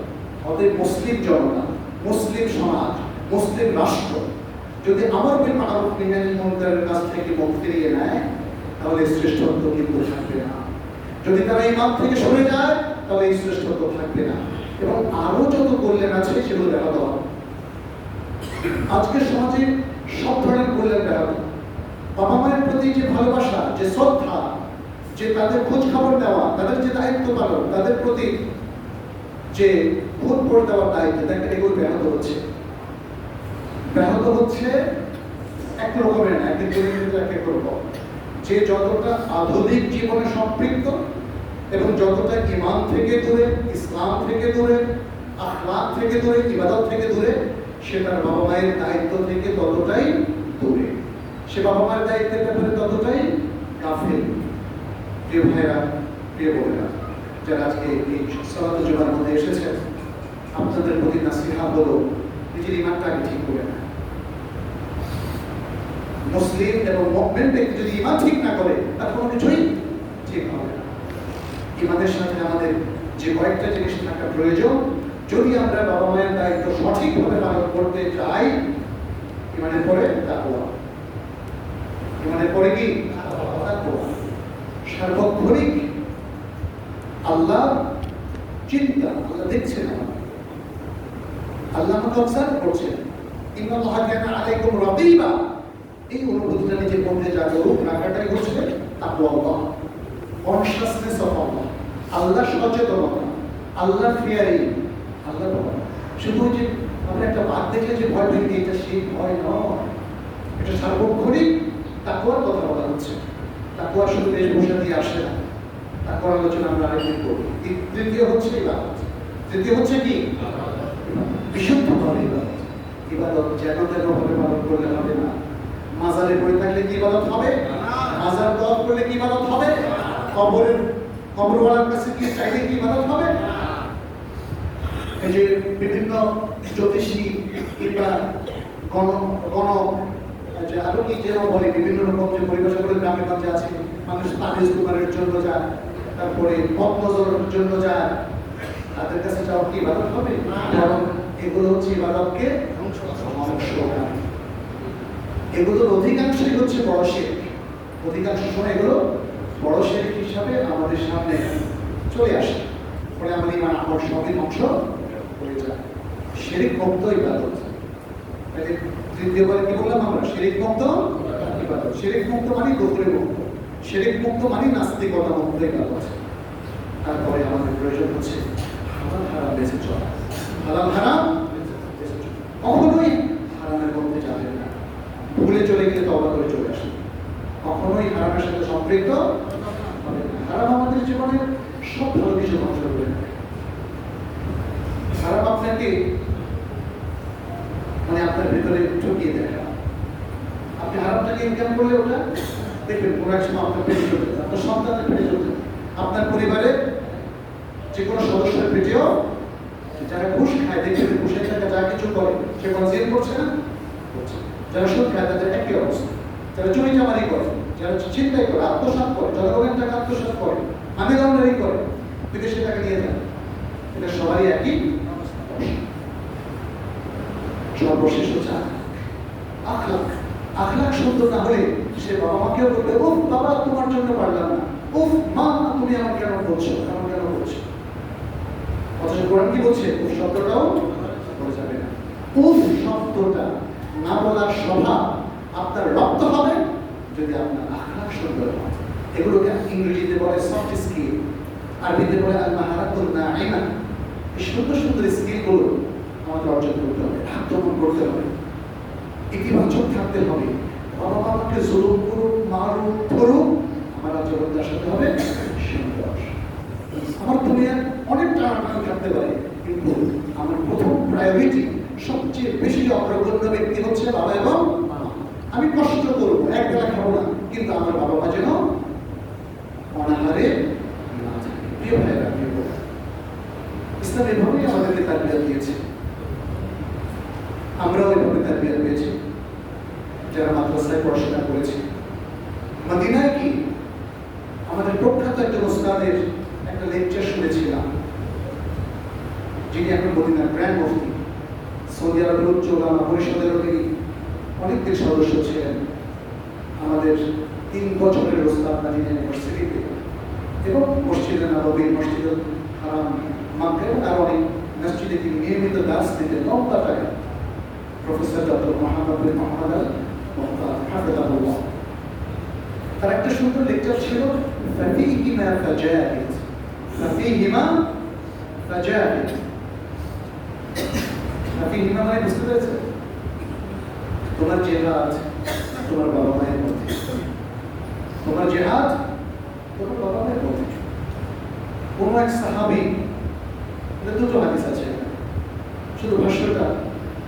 আমাদের মুসলিম জনতা, মুসলিম সমাজ, মুসলিম রাষ্ট্র যদি আমর বিল মারুফ নাহি আনিল মুনকারের কাছ থেকে মুখ ফিরিয়ে নেয় তাহলে শ্রেষ্ঠত্ব কিন্তু থাকবে না। যদি তারা ইমাম থেকে সরে যায় তাহলে এই শ্রেষ্ঠত্ব থাকবে না। এবং আরো যত কল্যাণ আছে সেগুলো দেখা দেওয়া। আজকের সমাজে সব ধরনের কল্যাণ দেখা দেওয়া, বাবা মায়ের প্রতি যে ভালোবাসা, যে শ্রদ্ধা, যে তাদের খোঁজ খবর দেওয়া, তাদের যে দায়িত্ব পালন, তাদের প্রতি যে খোঁজ খবর দেওয়ার দায়িত্ব, দেখেন এগুলো ব্যাহত হচ্ছে এক রকমের না, একদিন এক করবো যে যতটা আধুনিক জীবনে সম্পৃক্ত এবং যতটা ঈমান থেকে দূরে, ইসলাম থেকে দূরে, আখলাক থেকে দূরে, ইবাদত থেকে দূরে, সে তার বাবা মায়ের দায়িত্ব থেকে ততটাই দূরে, সে বাবা মায়ের দায়িত্বের ব্যাপারে ততটাই গাফিল। প্রিয় ভাইরা, প্রিয় বোনেরা, যারা আজকে এই সালাতুল জুমার মধ্যে এসেছেন, আপনাদের প্রতি নাসিহা হলো নিজের ঈমানটাকে ঠিক করে না। মুসলিম এবং মুমিন ব্যক্তি যদি ঈমান ঠিক না করে তার কোনো কিছুই ঠিক হবে না। ঈমানের সাথে আমাদের যে কয়েকটা জিনিস থাকা প্রয়োজন, যদি আমরা বাবা মায়ের দায়িত্ব সঠিকভাবে পালন করতে চাই, ঈমানের পরে তাকওয়া, ঈমানের পরে কি তাকওয়া, সার্বক্ষণিক আল্লাহ চিন্তা, আল্লাহ দেখছেন, আল্লাহ আমাকে অবজার্ভ করছেন, ইন্নাল্লাহা কানা আলাইকুম রাকিবা, এই অনুভূতিটা নিজের মধ্যে জাগরুক রাখাটাই হচ্ছে তাকওয়া, কনশাসনেস অফ আল্লাহ, আল্লাহ সচেতনতা, আল্লাহ ফিয়ারিং, আল্লাহ ভয়। শুধু যে আমরা একটা বাদ দেখলে যে ভয় পেয়ে এটা সেই ভয় নয়, এটা সার্বক্ষণিক তাকওয়ার কথা বলা হচ্ছে। তাকওয়া শুধু বেশভূষা দিয়ে আসে না, তাকওয়ার আলোচনা আমরা আরেকদিন করব। তৃতীয় হচ্ছে ইবাদত, তৃতীয় হচ্ছে কি বিশুদ্ধভাবে ইবাদত। ইবাদত যেন তেনভাবে পালন করলে হবে না। মাজারে পড়ে থাকলে কি ইবাদত হবে? মাজার তওয়াফ করলে কি ইবাদত হবে? কবরওয়ালার কাছে গিয়ে চাইলে কি ইবাদত হবে? এই যে বিভিন্ন জ্যোতিষী কিংবা যে আরো কি যেন বলে বিভিন্ন রকম যে পরিভাষা করে গ্রামে গঞ্জে আছে, মানুষ তাবিজ কুমারের জন্য যায়, তারপরে পদ্মজলের জন্য যায়, তাদের কাছে যাওয়া কি ইবাদত হবে? কারণ এগুলো হচ্ছে ইবাদতকে ধ্বংস করে। এগুলোর অধিকাংশই হচ্ছে বড় শিরক। অধিকাংশ সময় এগুলো বড় শিরক হিসাবে আমাদের সামনে চলে আসে, ফলে আমাদের ঈমান আমল সবই ধ্বংস হয়ে যায়। শিরক মুক্ত ইবাদত, তৃতীয়বার কি বললাম আমরা? শিরক মুক্ত ইবাদত। শিরক মুক্ত মানে কুফরি মুক্ত, শিরক মুক্ত মানে নাস্তিকতা মুক্ত ইবাদত। তারপরে আমাদের প্রয়োজন হচ্ছে হালাল হারাম বেঁচে চলা। হালাল হারাম কখনোই হারামের মধ্যে যাবেন না, ভুলে চলে গেলে তওবা করে চলে আসুন, কখনোই হারামের সাথে সম্পৃক্ত হবে না। হারাম আমাদের জীবনে সব ভালো কিছু ধ্বংস করে দেয়। হারাম আপনাকে মানে আপনার ভেতরে ঢুকিয়ে দেয়। আপনি হারামটাকে ইনকাম করলে ওটা দেখবেন কোনো এক সময় আপনার পেটে চলতে, আপনার সন্তানের পেটে চলতে, আপনার পরিবারে যে কোনো সদস্যের পেটেও, যারা ঘুষ খায় দেখবেন ঘুষের টাকা যা কিছু করে সে কোনো জেল করছে না, যারা সুদ খায় তাদের একই অবস্থা, যারা চুরি চামারি করে, যারা ছিনতাই করে, আত্মসাৎ করে, জনগণের টাকা আত্মসাৎ করে, মানি লন্ডারিং করে, বিদেশে টাকা নিয়ে যায়, এটা সবারই একই অবস্থা। সর্বশেষ হচ্ছে আখলাক। আখলাক সুন্দর না হলে সে বাবা মাকেও বলবে, উফ বাবা তোমার জন্য পারলাম না, উফ মা তুমি আমার কেন বলছো, আমার কেন বলছো। অথচ কোরআন কি বলছে? উফ শব্দটাও বলা যাবে না। উফ শব্দটা না বলার স্বভাব আপনার রপ্ত হবে যদি আপনার আখলাক সুন্দর হয়। এগুলোকে ইংরেজিতে বলে সফট স্কিল, আরবিতে বলে আল মাহারাতুন নাঈমা। এই সুন্দর সুন্দর স্কিলগুলো আমাদের অর্জন করতে হবে, আত্মমন করতে হবে, ইতিবাচক থাকতে হবে। বাবা মাকে জুলুম করুক, মারুক, ধরুক, আমার আচরণ তার সাথে হবে সুন্দর। আমার দুনিয়ার অনেক টানাটানি থাকতে পারে, কিন্তু আমার প্রথম প্রায়োরিটি, সবচেয়ে বেশি অগ্রগণ্য ব্যক্তি হচ্ছে বাবা এবং মা। আমি কষ্ট করবো, এক বেলা খাবো না, কিন্তু আমার বাবা মা যেন অনাহারে না থাকে। প্রিয় ভাইরা, প্রিয় বোনেরা, ইসলাম এভাবেই আমাদেরকে তারবিয়ত দিয়েছে, আমরাও এভাবে তারবিয়ত পেয়েছি যারা মাদ্রাসায় পড়াশোনা করেছি। মদিনায় কি আমাদের প্রখ্যাত একজন ওস্তাদের একটা লেকচার শুনেছিলাম, যিনি এখন মদিনার গ্র্যান্ড মুফতি, সৌদি আরবের উচ্চ ওলামা পরিষদেরও তিনি অনেকদিন সদস্য ছিলেন আমাদের 3 বছরের ওস্তাদ মাদিনা ইউনিভার্সিটিতে এবং মসজিদে নববী, মসজিদুল হারাম, মক্কা আর অনেক মসজিদে তিনি নিয়মিত দাস দিতেন লম্বা টাকা। প্রফেসর ডক্টর মোহাম্মদ বিন মোহাম্মদ আল মুখতার হাফিজাহুল্লাহ। তার একটা সুন্দর লেকচার ছিল ফাফিহিমা ফাজাহিদ, ফাফিহিমা ফাজাহিদ। ফাফিহিমা মানে বুঝতে পেরেছেন? তোমার জিহাদ তোমার বাবা মায়ের মধ্যে, তোমার জিহাদ তোমার বাবা মায়ের মধ্যে। কোন এক সাহাবী, দুটো হাদিস আছে, শুধু ভাষ্যটা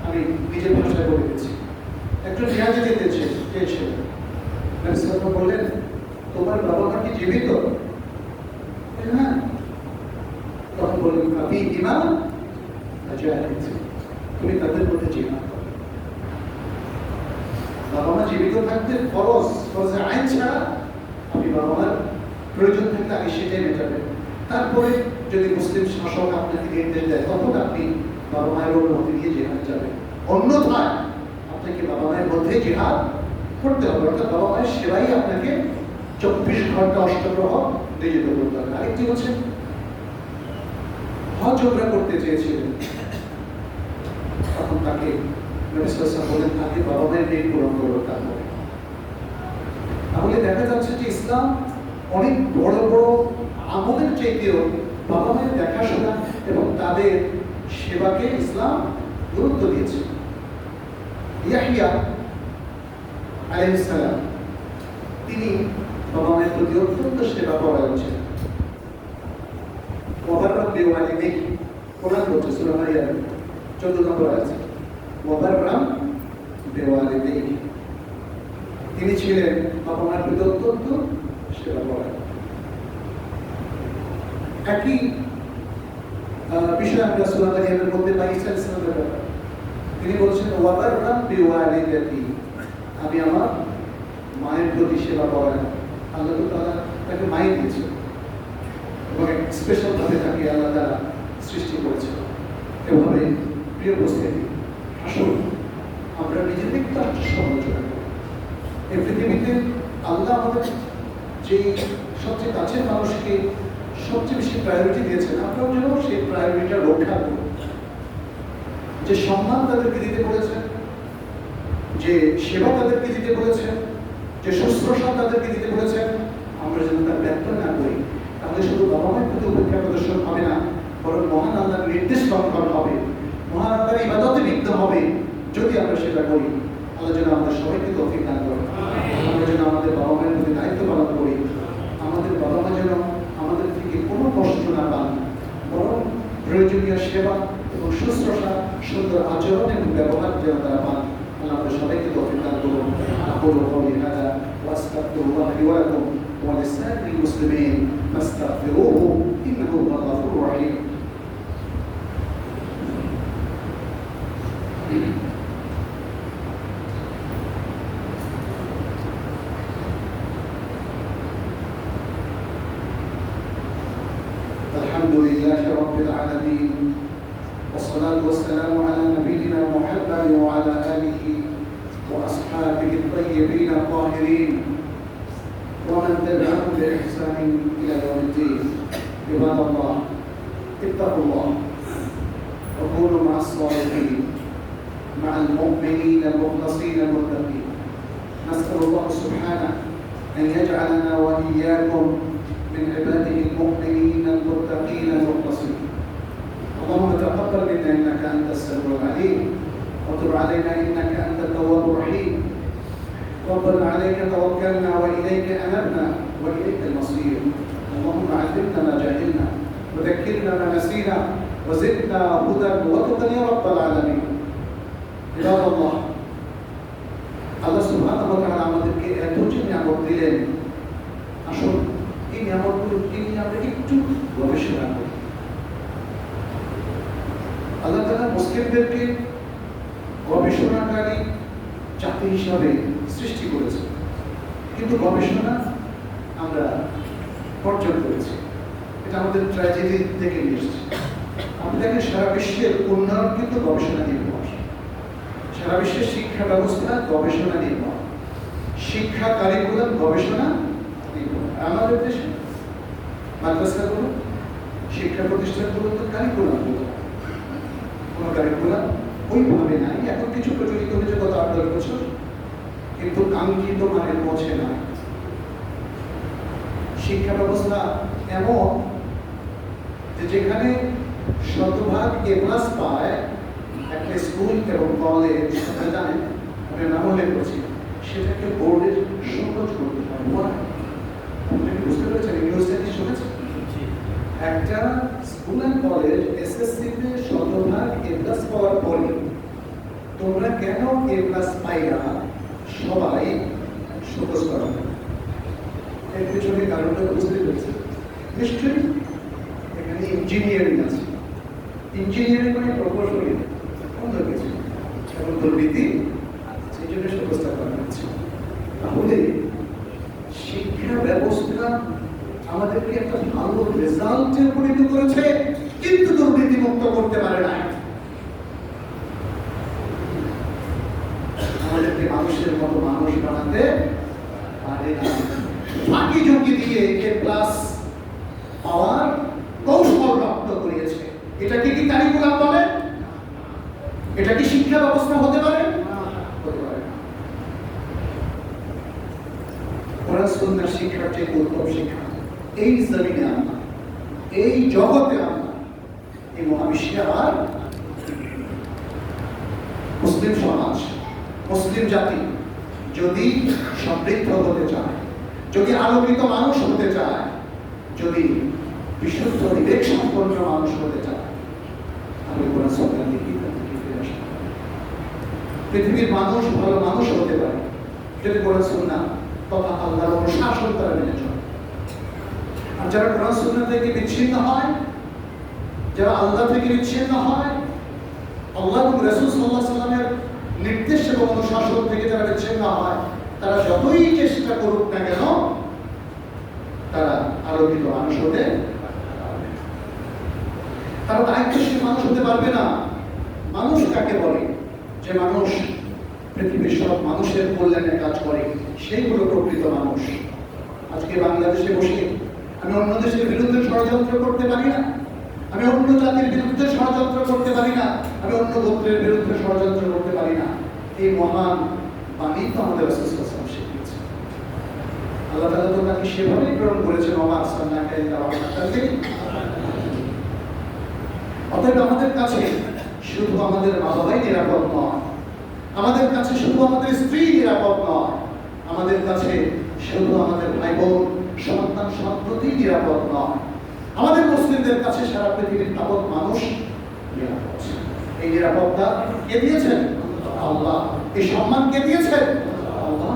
আমি নিজের ভাষায় বলে দিচ্ছি। একজন জিহাদে যেতে চেয়েছিল, নবী সাল্লাল্লাহু বললেন তোমার বাবা মা কি জীবিত? হ্যাঁ। তখন বললেন ফাফিহিমা ফাজাহিদ, তুমি তাদের মধ্যে জিহাদ করো। বাবা মা জীবিত থাকতে ফরজে আইন ছাড়া আপনি বাবা মার প্রয়োজন থাকলে আগে সেটাই মেটাবেন। তারপরে যদি মুসলিম শাসক আপনাকে নির্দেশ দেয় তখন আপনি বাবা মায়ের অনুমতি নিয়ে জিহাদ যাবেন। অন্যথায় আপনাকে বাবা মায়ের মধ্যে জিহাদ করতে হবে, অর্থাৎ বাবা মায়ের সেবাই আপনাকে 24 ঘন্টা অষ্টপ্রহ নিয়োজিত করতে হবে। আরেকটি হচ্ছে হজ ওমরা করতে চেয়েছিলেন, তখন তাকে নবী সাল্লাল্লাহু আলাইহি ওয়াসাল্লাম বলেন আগে বাবা মায়ের ঋণ পূরণ করো তারপরে। তাহলে দেখা যাচ্ছে যে ইসলাম অনেক বড় বড় আমলের চাইতেও বাবা মায়ের দেখাশোনা এবং তাদের সেবাকে ইসলাম গুরুত্ব দিয়েছে। ইয়াহইয়া আলাইহিস সালাম তিনি বাবা মায়ের প্রতি অত্যন্ত সেবা পরায়ণ ছিলেন। ওয়াবাররা বিওয়ালিদাইহি, কোরআন বলছে সূরা মারিয়াম 14 নম্বর আয়াত, ওয়াবাররা বিওয়ালিদাইহি, তিনি ছিলেন বাবা মায়ের প্রতি অত্যন্ত সেবা পরায়ণ। একই বিষয় আমরা সূরা মারিয়ামের মধ্যে পাই ঈসা আলাইহিস সালামের ব্যাপারে। তিনি বলছেন ওয়াবাররা বিওয়ালিদাতি, আমি আমার মায়ের প্রতি সেবা পরায়ণ। আল্লাহ তাআলা তাকে মাই দিয়েছেন এবং স্পেশাল ভাবে তাকে আল্লাহ তাআলা সৃষ্টি করেছেন। এভাবে প্রিয় উপস্থিতি, আসুন আমরা নিজেদের একটু আত্মসমালোচনা করি। এই পৃথিবীতে আল্লাহ আমাদের যে সবচেয়ে কাছের মানুষকে সবচেয়ে বেশি প্রায়োরিটি দিয়েছেন, আমরাও যেন সেই প্রায়োরিটিটা রক্ষা করি। যে সম্মান তাদেরকে দিতে বলেছেন, যে সেবা তাদেরকে দিতে বলেছেন, যে শুশ্রূষা তাদেরকে দিতে বলেছেন, আমরা যেন তার ব্যর্থ না করি। তাহলে শুধু বাবা মায়ের প্রতি উপেক্ষা প্রদর্শন হবে না, বরং মহান আল্লাহর নির্দেশ লঙ্ঘন হবে, মহান আল্লাহর ইবাদতে লিপ্ত হবে। যদি আমরা সেটা করি, আল্লাহ যেন আমাদের সবাইকে তৌফিক দান করেন। আমরা যেন আমাদের বাবা মায়ের প্রতি দায়িত্ব পালন করি, আমাদের বাবা মা যেন আমাদের থেকে কোনো কষ্ট না পান, বরং প্রয়োজনীয় সেবা এবং শুশ্রূষা, সুন্দর আচরণ এবং ব্যবহার যেন তারা পান। আল্লাহ আমাদের সবাইকে তৌফিক দান করুন। আকুলু কওলি হাযা ওয়া আস্তাগফিরুল্লাহ লি ওয়া লাকুম ওয়া লিসাইরিল মুসলিমিন ফাস্তাগফিরুহু ইন্নাহু হুয়াল গফুরুর রহিম। الحمدلله رب العالمين والصلاة والسلام على نبينا محمد وعلى آله وأصحابه الطيبين الطاهرين ومن تبعهم بإحسان إلى يوم الدين. عباد الله اتقوا الله وكونوا مع الصالحين مع المؤمنين المخلصين المتقين. نسأل الله سبحانه أن يجعلنا وإياكم من عباده المؤمنين المتقين المخلصين. اللهم تقبل منا انك انت السميع العليم وتب علينا انك انت التواب الرحيم. ربنا عليك توكلنا واليك انبنا واليك المصير. اللهم علمنا ما جهلنا وذكرنا ما نسينا وزدنا هدى وتقى يا رب العالمين. عباد الله, আল্লাহ সুবহানাহু ওয়া তাআলা আমাদেরকে এত যে নিয়ামত দিলেন, আসুন এই নিয়ামতগুলো নিয়ে আমরা একটু গবেষণা করি। আল্লাহ তাআলা মুসলিমদেরকে গবেষণাকারী জাতি হিসাবে সৃষ্টি করেছে, কিন্তু গবেষণা আমরা বর্জন করেছি। এটা আমাদের ট্র্যাজেডি থেকে নিয়ে এসেছে। আপনি দেখেন সারা বিশ্বের উন্নয়ন কিন্তু গবেষণা নির্ভর। সারা বিশ্বের শিক্ষা ব্যবস্থা গবেষণা নির্ভর, শিক্ষা কারিকুলাম গবেষণা নির্ভর। আমাদের দেশে মাদ্রাসাগুলো, শিক্ষা প্রতিষ্ঠানগুলো তো কারিকুলাম, কোনো কারিকুলাম ওইভাবে নাই। এখন কিছু প্রচলিত হয়েছে গত 8-10 বছর, কিন্তু কাঙ্ক্ষিত মানে পৌঁছে না। শিক্ষা ব্যবস্থা এমন যে যেখানে শতভাগ A+ পায় একটা স্কুল এবং কলেজ, আপনারা জানেন, আমি নাম উল্লেখ করছি, সেটাকে বোর্ডের সহজ করতে হয়। আপনি বুঝতে পেরেছেন? নিউজটা কি শুনেছেন? একটা স্কুল অ্যান্ড কলেজ SSC-তে শতভাগ A+ পাওয়ার পরে তোমরা কেন A+ পাইরা সবাই সহজ করা, এর পিছনে কারণটা বুঝতে পেরেছে নিশ্চয়ই। এখানে ইঞ্জিনিয়ারিং আছে, ইঞ্জিনিয়ারিং মানে প্রকৌশলী, অন্য কিছু, এবং দুর্নীতি, সেই জন্য ব্যবস্থা করা হচ্ছে। তাহলে শিক্ষা ব্যবস্থা আমাদেরকে একটা ভালো রেজাল্টে পরিণত করেছে, কিন্তু দুর্নীতি মুক্ত করতে পারে না। আমাদেরকে মানুষের মতো মানুষ বানাতে পারে না। ফাঁকি ঝুঁকি দিয়ে A+ পাওয়ার কৌশল রপ্ত করিয়েছে। এটা কি কারিকুলাম বলে? এটা কি শিক্ষা ব্যবস্থা হতে পারে? হতে পারে না। কোরআন সুন্নাহর শিক্ষার যে উত্তম শিক্ষা এই জমিনে আমরা, এই জগতে আমরা, এই মহাবিশ্বে আর মুসলিম সমাজ, মুসলিম জাতি যদি সমৃদ্ধ হতে চায়, যদি আলোকিত মানুষ হতে চায়, যদি বিশুদ্ধ বিবেক সম্পন্ন মানুষ হতে চায়, তাহলে কোরআন সুন্নাহর দিকে ফিরে আসতে হবে। পৃথিবীর মানুষ ভালো মানুষ হতে পারে যদি কোরআন সুন্নাহ তথা আল্লাহর অনুশাসন তারা মেনে চলে। আর যারা কোরআন সুন্নাহ থেকে বিচ্ছিন্ন হয়, যারা আল্লাহ থেকে বিচ্ছিন্ন হয়, আল্লাহ এবং রাসূল সাল্লাল্লাহু আলাইহি ওয়াসাল্লামের নির্দেশ এবং অনুশাসন থেকে যারা বিচ্ছিন্ন হয়, তারা যতই চেষ্টা করুক না কেন, তারা আলোকিত মানুষ হতে পারবে, তারা দায়িত্বশীল মানুষ হতে পারবে না। মানুষ কাকে বলে? যে মানুষ পৃথিবীর সব মানুষের কল্যাণে কাজ করে, সেই হলো প্রকৃত মানুষ। আজকে বাংলাদেশে বসে আমি অন্য দেশের বিরুদ্ধে ষড়যন্ত্র করতে পারি না, আমি অন্য জাতির বিরুদ্ধে ষড়যন্ত্র করতে পারি না, আমি অন্য গোত্রের বিরুদ্ধে ষড়যন্ত্র করতে পারি না। এই মহান বাণী তো আমাদের রাসূল সাল্লাল্লাহু আলাইহি ওয়াসাল্লাম শিখিয়েছেন। আল্লাহ তাআলা তো তাকে সেভাবেই প্রেরণ করেছেন, ওমা আরসালনাকা ইল্লা রাহমাতাল লিল আলামিন। অতএব আমাদের কাছে শুধু আমাদের মা বাবাই নিরাপদ নয়, আমাদের কাছে শুধু আমাদের স্ত্রী নিরাপদ নয়, আমাদের কাছে শুধু আমাদের ভাই বোন, সন্তান সন্ততি নিরাপদ নয়, আমাদের মুসলিমদের কাছে সারা পৃথিবীর তাবৎ মানুষ নিরাপদ। এই নিরাপত্তা কে দিয়েছেন? আল্লাহ। এই সম্মান কে দিয়েছেন? আল্লাহ।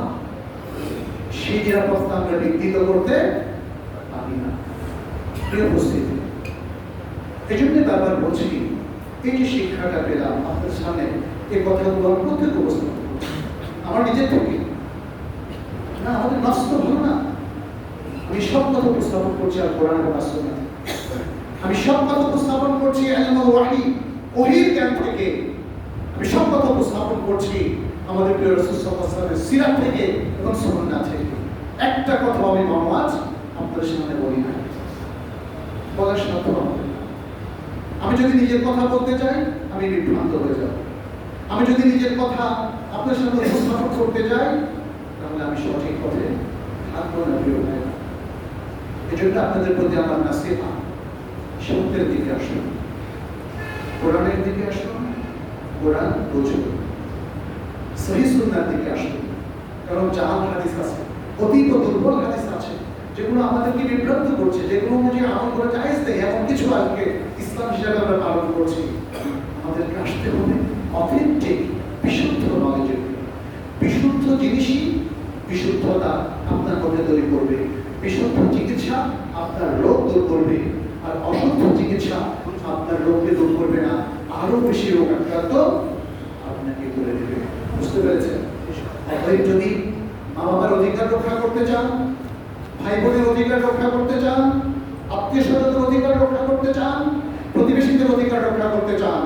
সেই নিরাপত্তা আমরা বিঘ্নিত করতে পারি না। প্রিয় উপস্থিতি, এই জন্য বারবার বলছি, এই যে শিক্ষাটা পেলাম আপনার সামনে, এই কথাগুলো আমি প্রত্যেক উপস্থাপন করছি আমার নিজের থেকে না, আমাদের নষ্ট হলো না। আমি সব কথা উপস্থাপন করছি আর কোরআন এবং সুন্নাহ, আমি সব কথা উপস্থাপন করছি ইলমুল ওয়াহী, ওহীর জ্ঞান থেকে। আমি সব কথা উপস্থাপন করছি আমাদের প্রিয় রাসূল সাল্লাল্লাহু আলাইহি ওয়াসাল্লামের সিরাত থেকে এবং সুন্নাহ থেকে। একটা কথা আমি মোহাম্মদ আপনাদের সামনে বলি না, বলার সাধ্য আমাদের। আমি যদি নিজের কথা বলতে চাই, আমি বিভ্রান্ত হয়ে যাব। আমি যদি নিজের কথা আপনার সামনে উপস্থাপন করতে যাই, তাহলে আমি সঠিক পথে থাকবো না। প্রিয় ভাইরা, এই জন্য আপনাদের প্রতি আমার নাসিহা, সত্যের দিকে আসুন, কোরআনের দিকে আসুন, কোরআন বুঝুন, সহিহ সুন্নাহর দিকে আসুন। কারণ জাল হাদিস আছে, অতীব দুর্বল হাদিস আছে, যেগুলো আমাদেরকে বিভ্রান্ত করছে, যেগুলো অনুযায়ী আমল করা জায়েজ নেই, এমন কিছু আজকে ইসলাম হিসাবে আমরা পালন করছি। আমাদেরকে আসতে হবে অথেন্টিক, বিশুদ্ধ নলেজের। বিশুদ্ধ জিনিসই বিশুদ্ধতা আপনার মধ্যে তৈরি করবে, বিশুদ্ধ চিকিৎসা আপনার রোগ দূর করবে, আর অশুদ্ধ চিকিৎসা আপনার রোগকে দূর করবে না, আরো বেশি রোগ আক্রান্ত আপনাকে করে দেবে। বুঝতে পেরেছেন? অতএব যদি মা বাবার অধিকার রক্ষা করতে চান, ভাই বোনের অধিকার রক্ষা করতে চান, আত্মীয় স্বজনের অধিকার রক্ষা করতে চান, প্রতিবেশীদের অধিকার রক্ষা করতে চান,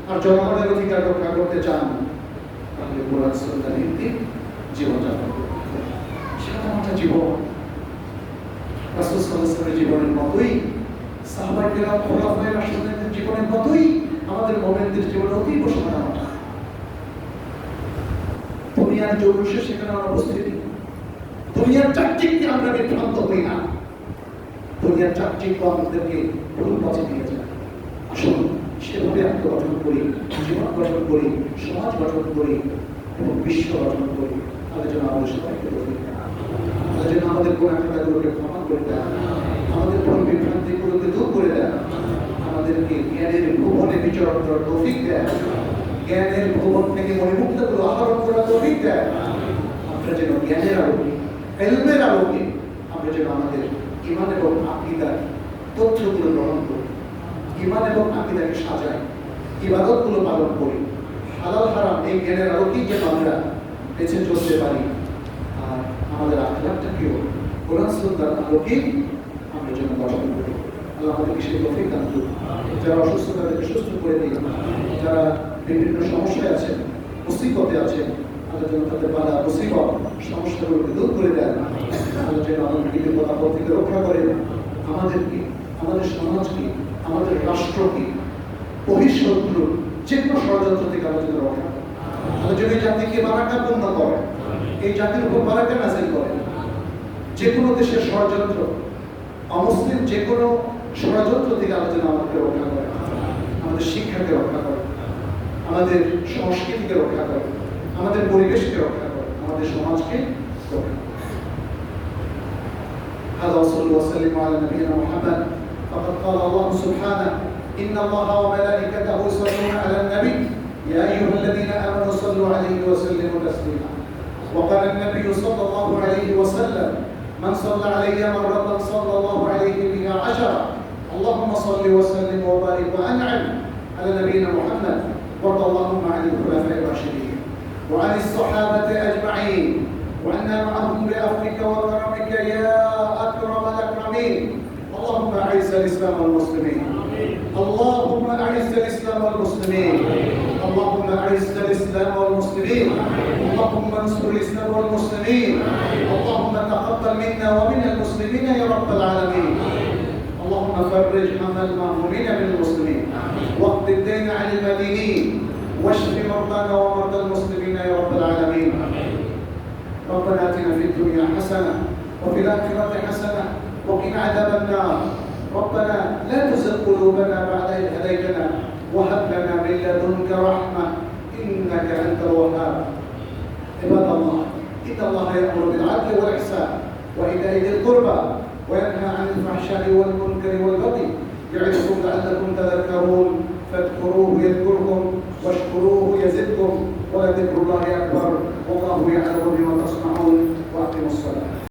আর জনগণের অধিকার রক্ষা করতে চান, আমাদের কোরআন সুন্নাহ ভিত্তিক জীবনযাপন করতে হবে। সাধারণত জীবন রাসূল সাল্লাল্লাহু আলাইহি ওয়াসাল্লামের জীবনের মতোই, সাহাবায়ে কেরাম খোলাফায়ে রাশিদিনদের জীবনের মতোই আমাদের মুমিনদের জীবন অতীব সাধারণ। দুনিয়ার জৌলুসে সেখানে আমরা উপস্থিতি, দুনিয়ার চাকচিক্যে আমরা বিভ্রান্ত হই না, দুনিয়ার চাকচিক্য আমাদেরকে ভুল পথে নিয়ে যায়। আসুন সেভাবে আত্মগঠন করি, জীবন গঠন করি, সমাজ গঠন করি এবং বিশ্ব গঠন করি। তাহলে যেন আমাদের সবাইকে তৌফিক দেন, তাহলে যেন আমাদের গুনাহগুলোকে ক্ষমা করে দেন, আমাদের ভুল বিভ্রান্তিগুলোকে দূর করে দেন, আমাদেরকে জ্ঞানের ভুবনে বিচরণ করার তৌফিক দেন, জ্ঞানের ভুবন থেকে মণিমুক্তগুলো আহরণ করার তৌফিক দেন। আমরা যেন জ্ঞানের আলোকে, ইলমের আলোকে আমরা যেন আমাদের ঈমান এবং আকীদার তথ্যগুলো গ্রহণ করি, ঈমান এবং আকীদাকে সাজাই, ইবাদতগুলো পালন করি, হালাল হারাম এই জ্ঞানের আলোকেই যেন আমরা বেঁচে চলতে পারি। আর আমাদের আখলাকটাকেও কোরআন সুন্নাহর আলোকেই আমরা যেন গঠন করি। আল্লাহ আমাদেরকে সেই তৌফিক দান করুন। যারা অসুস্থ তাদেরকে সুস্থ করে দিন, যারা বিভিন্ন সমস্যায় আছেন, মুসিবতে আছেন, আল্লাহ যেন তাদের বাধা মুসিবত সমস্যাগুলোকে দূর করে দেন। আল্লাহ যেন আমাদেরকে বিপদ আপদ থেকে রক্ষা করেন, আমাদেরকে, আমাদের সমাজকে, আমাদের রাষ্ট্রকে বহিঃশত্রু যে কোনো ষড়যন্ত্র থেকে আল্লাহ যেন রক্ষা করেন। আল্লাহ যেন এই জাতিকে বারাকাপূর্ণ করেন, এই জাতির উপর বারাকা নাযিল করেন। যে কোনো দেশের ষড়যন্ত্র, অমুসলিম যে কোনো ষড়যন্ত্র থেকে আল্লাহ যেন আমাদেরকে রক্ষা করেন, আমাদের শিক্ষাকে রক্ষা করেন, আমাদের সংস্কৃতিকে রক্ষা করেন, আমাদের পরিবেশকে রক্ষা করেন, আমাদের সমাজকে রক্ষা করেন। هذا وصلى الله وسلم على نبينا محمد. فقد قال الله سبحانه: إن الله وملائكته يصلون على النبي يا أيها الذين آمنوا صلوا عليه وسلموا تسليما. وقال النبي صلى الله عليه وسلم: من صلى علي مرة صلى الله عليه بها 10. اللهم صل وسلم وبارك وأنعم على نبينا محمد. وارض اللهم عن الخلفاء الراشدين وعن الصحابة أجمعين وعنا معهم بعفوك وكرمك يا أكرم الأكرمين. اللهم أعز الإسلام والمسلمين، اللهم أعز الإسلام والمسلمين، اللهم أعز الإسلام والمسلمين، اللهم انصر الإسلام والمسلمين، اللهم تقبل منا ومن المسلمين يا رب العالمين. اللهم فرج هم المهمومين من المسلمين، واقض الدين عن المدينين، واشف مرضانا ومرضى المسلمين يا رب العالمين. ربنا آتنا في الدنيا حسنة وفي الآخرة حسنة وقنا عذاب النار. ربنا لا تزغ قلوبنا بعد إذ هديتنا وهب لنا من لدنك رحمة إنك أنت الوهاب. عباد الله، إن الله يأمر بالعدل والإحسان وإيتاء ذي القربى وينهى عن الفحشاء والمنكر والبغي يعظكم لعلكم تذكرون. فاذكروه يذكركم واشكروه يزدكم ولذكر الله أكبر والله يعلم بما تصنعون. وأقيموا الصلاة.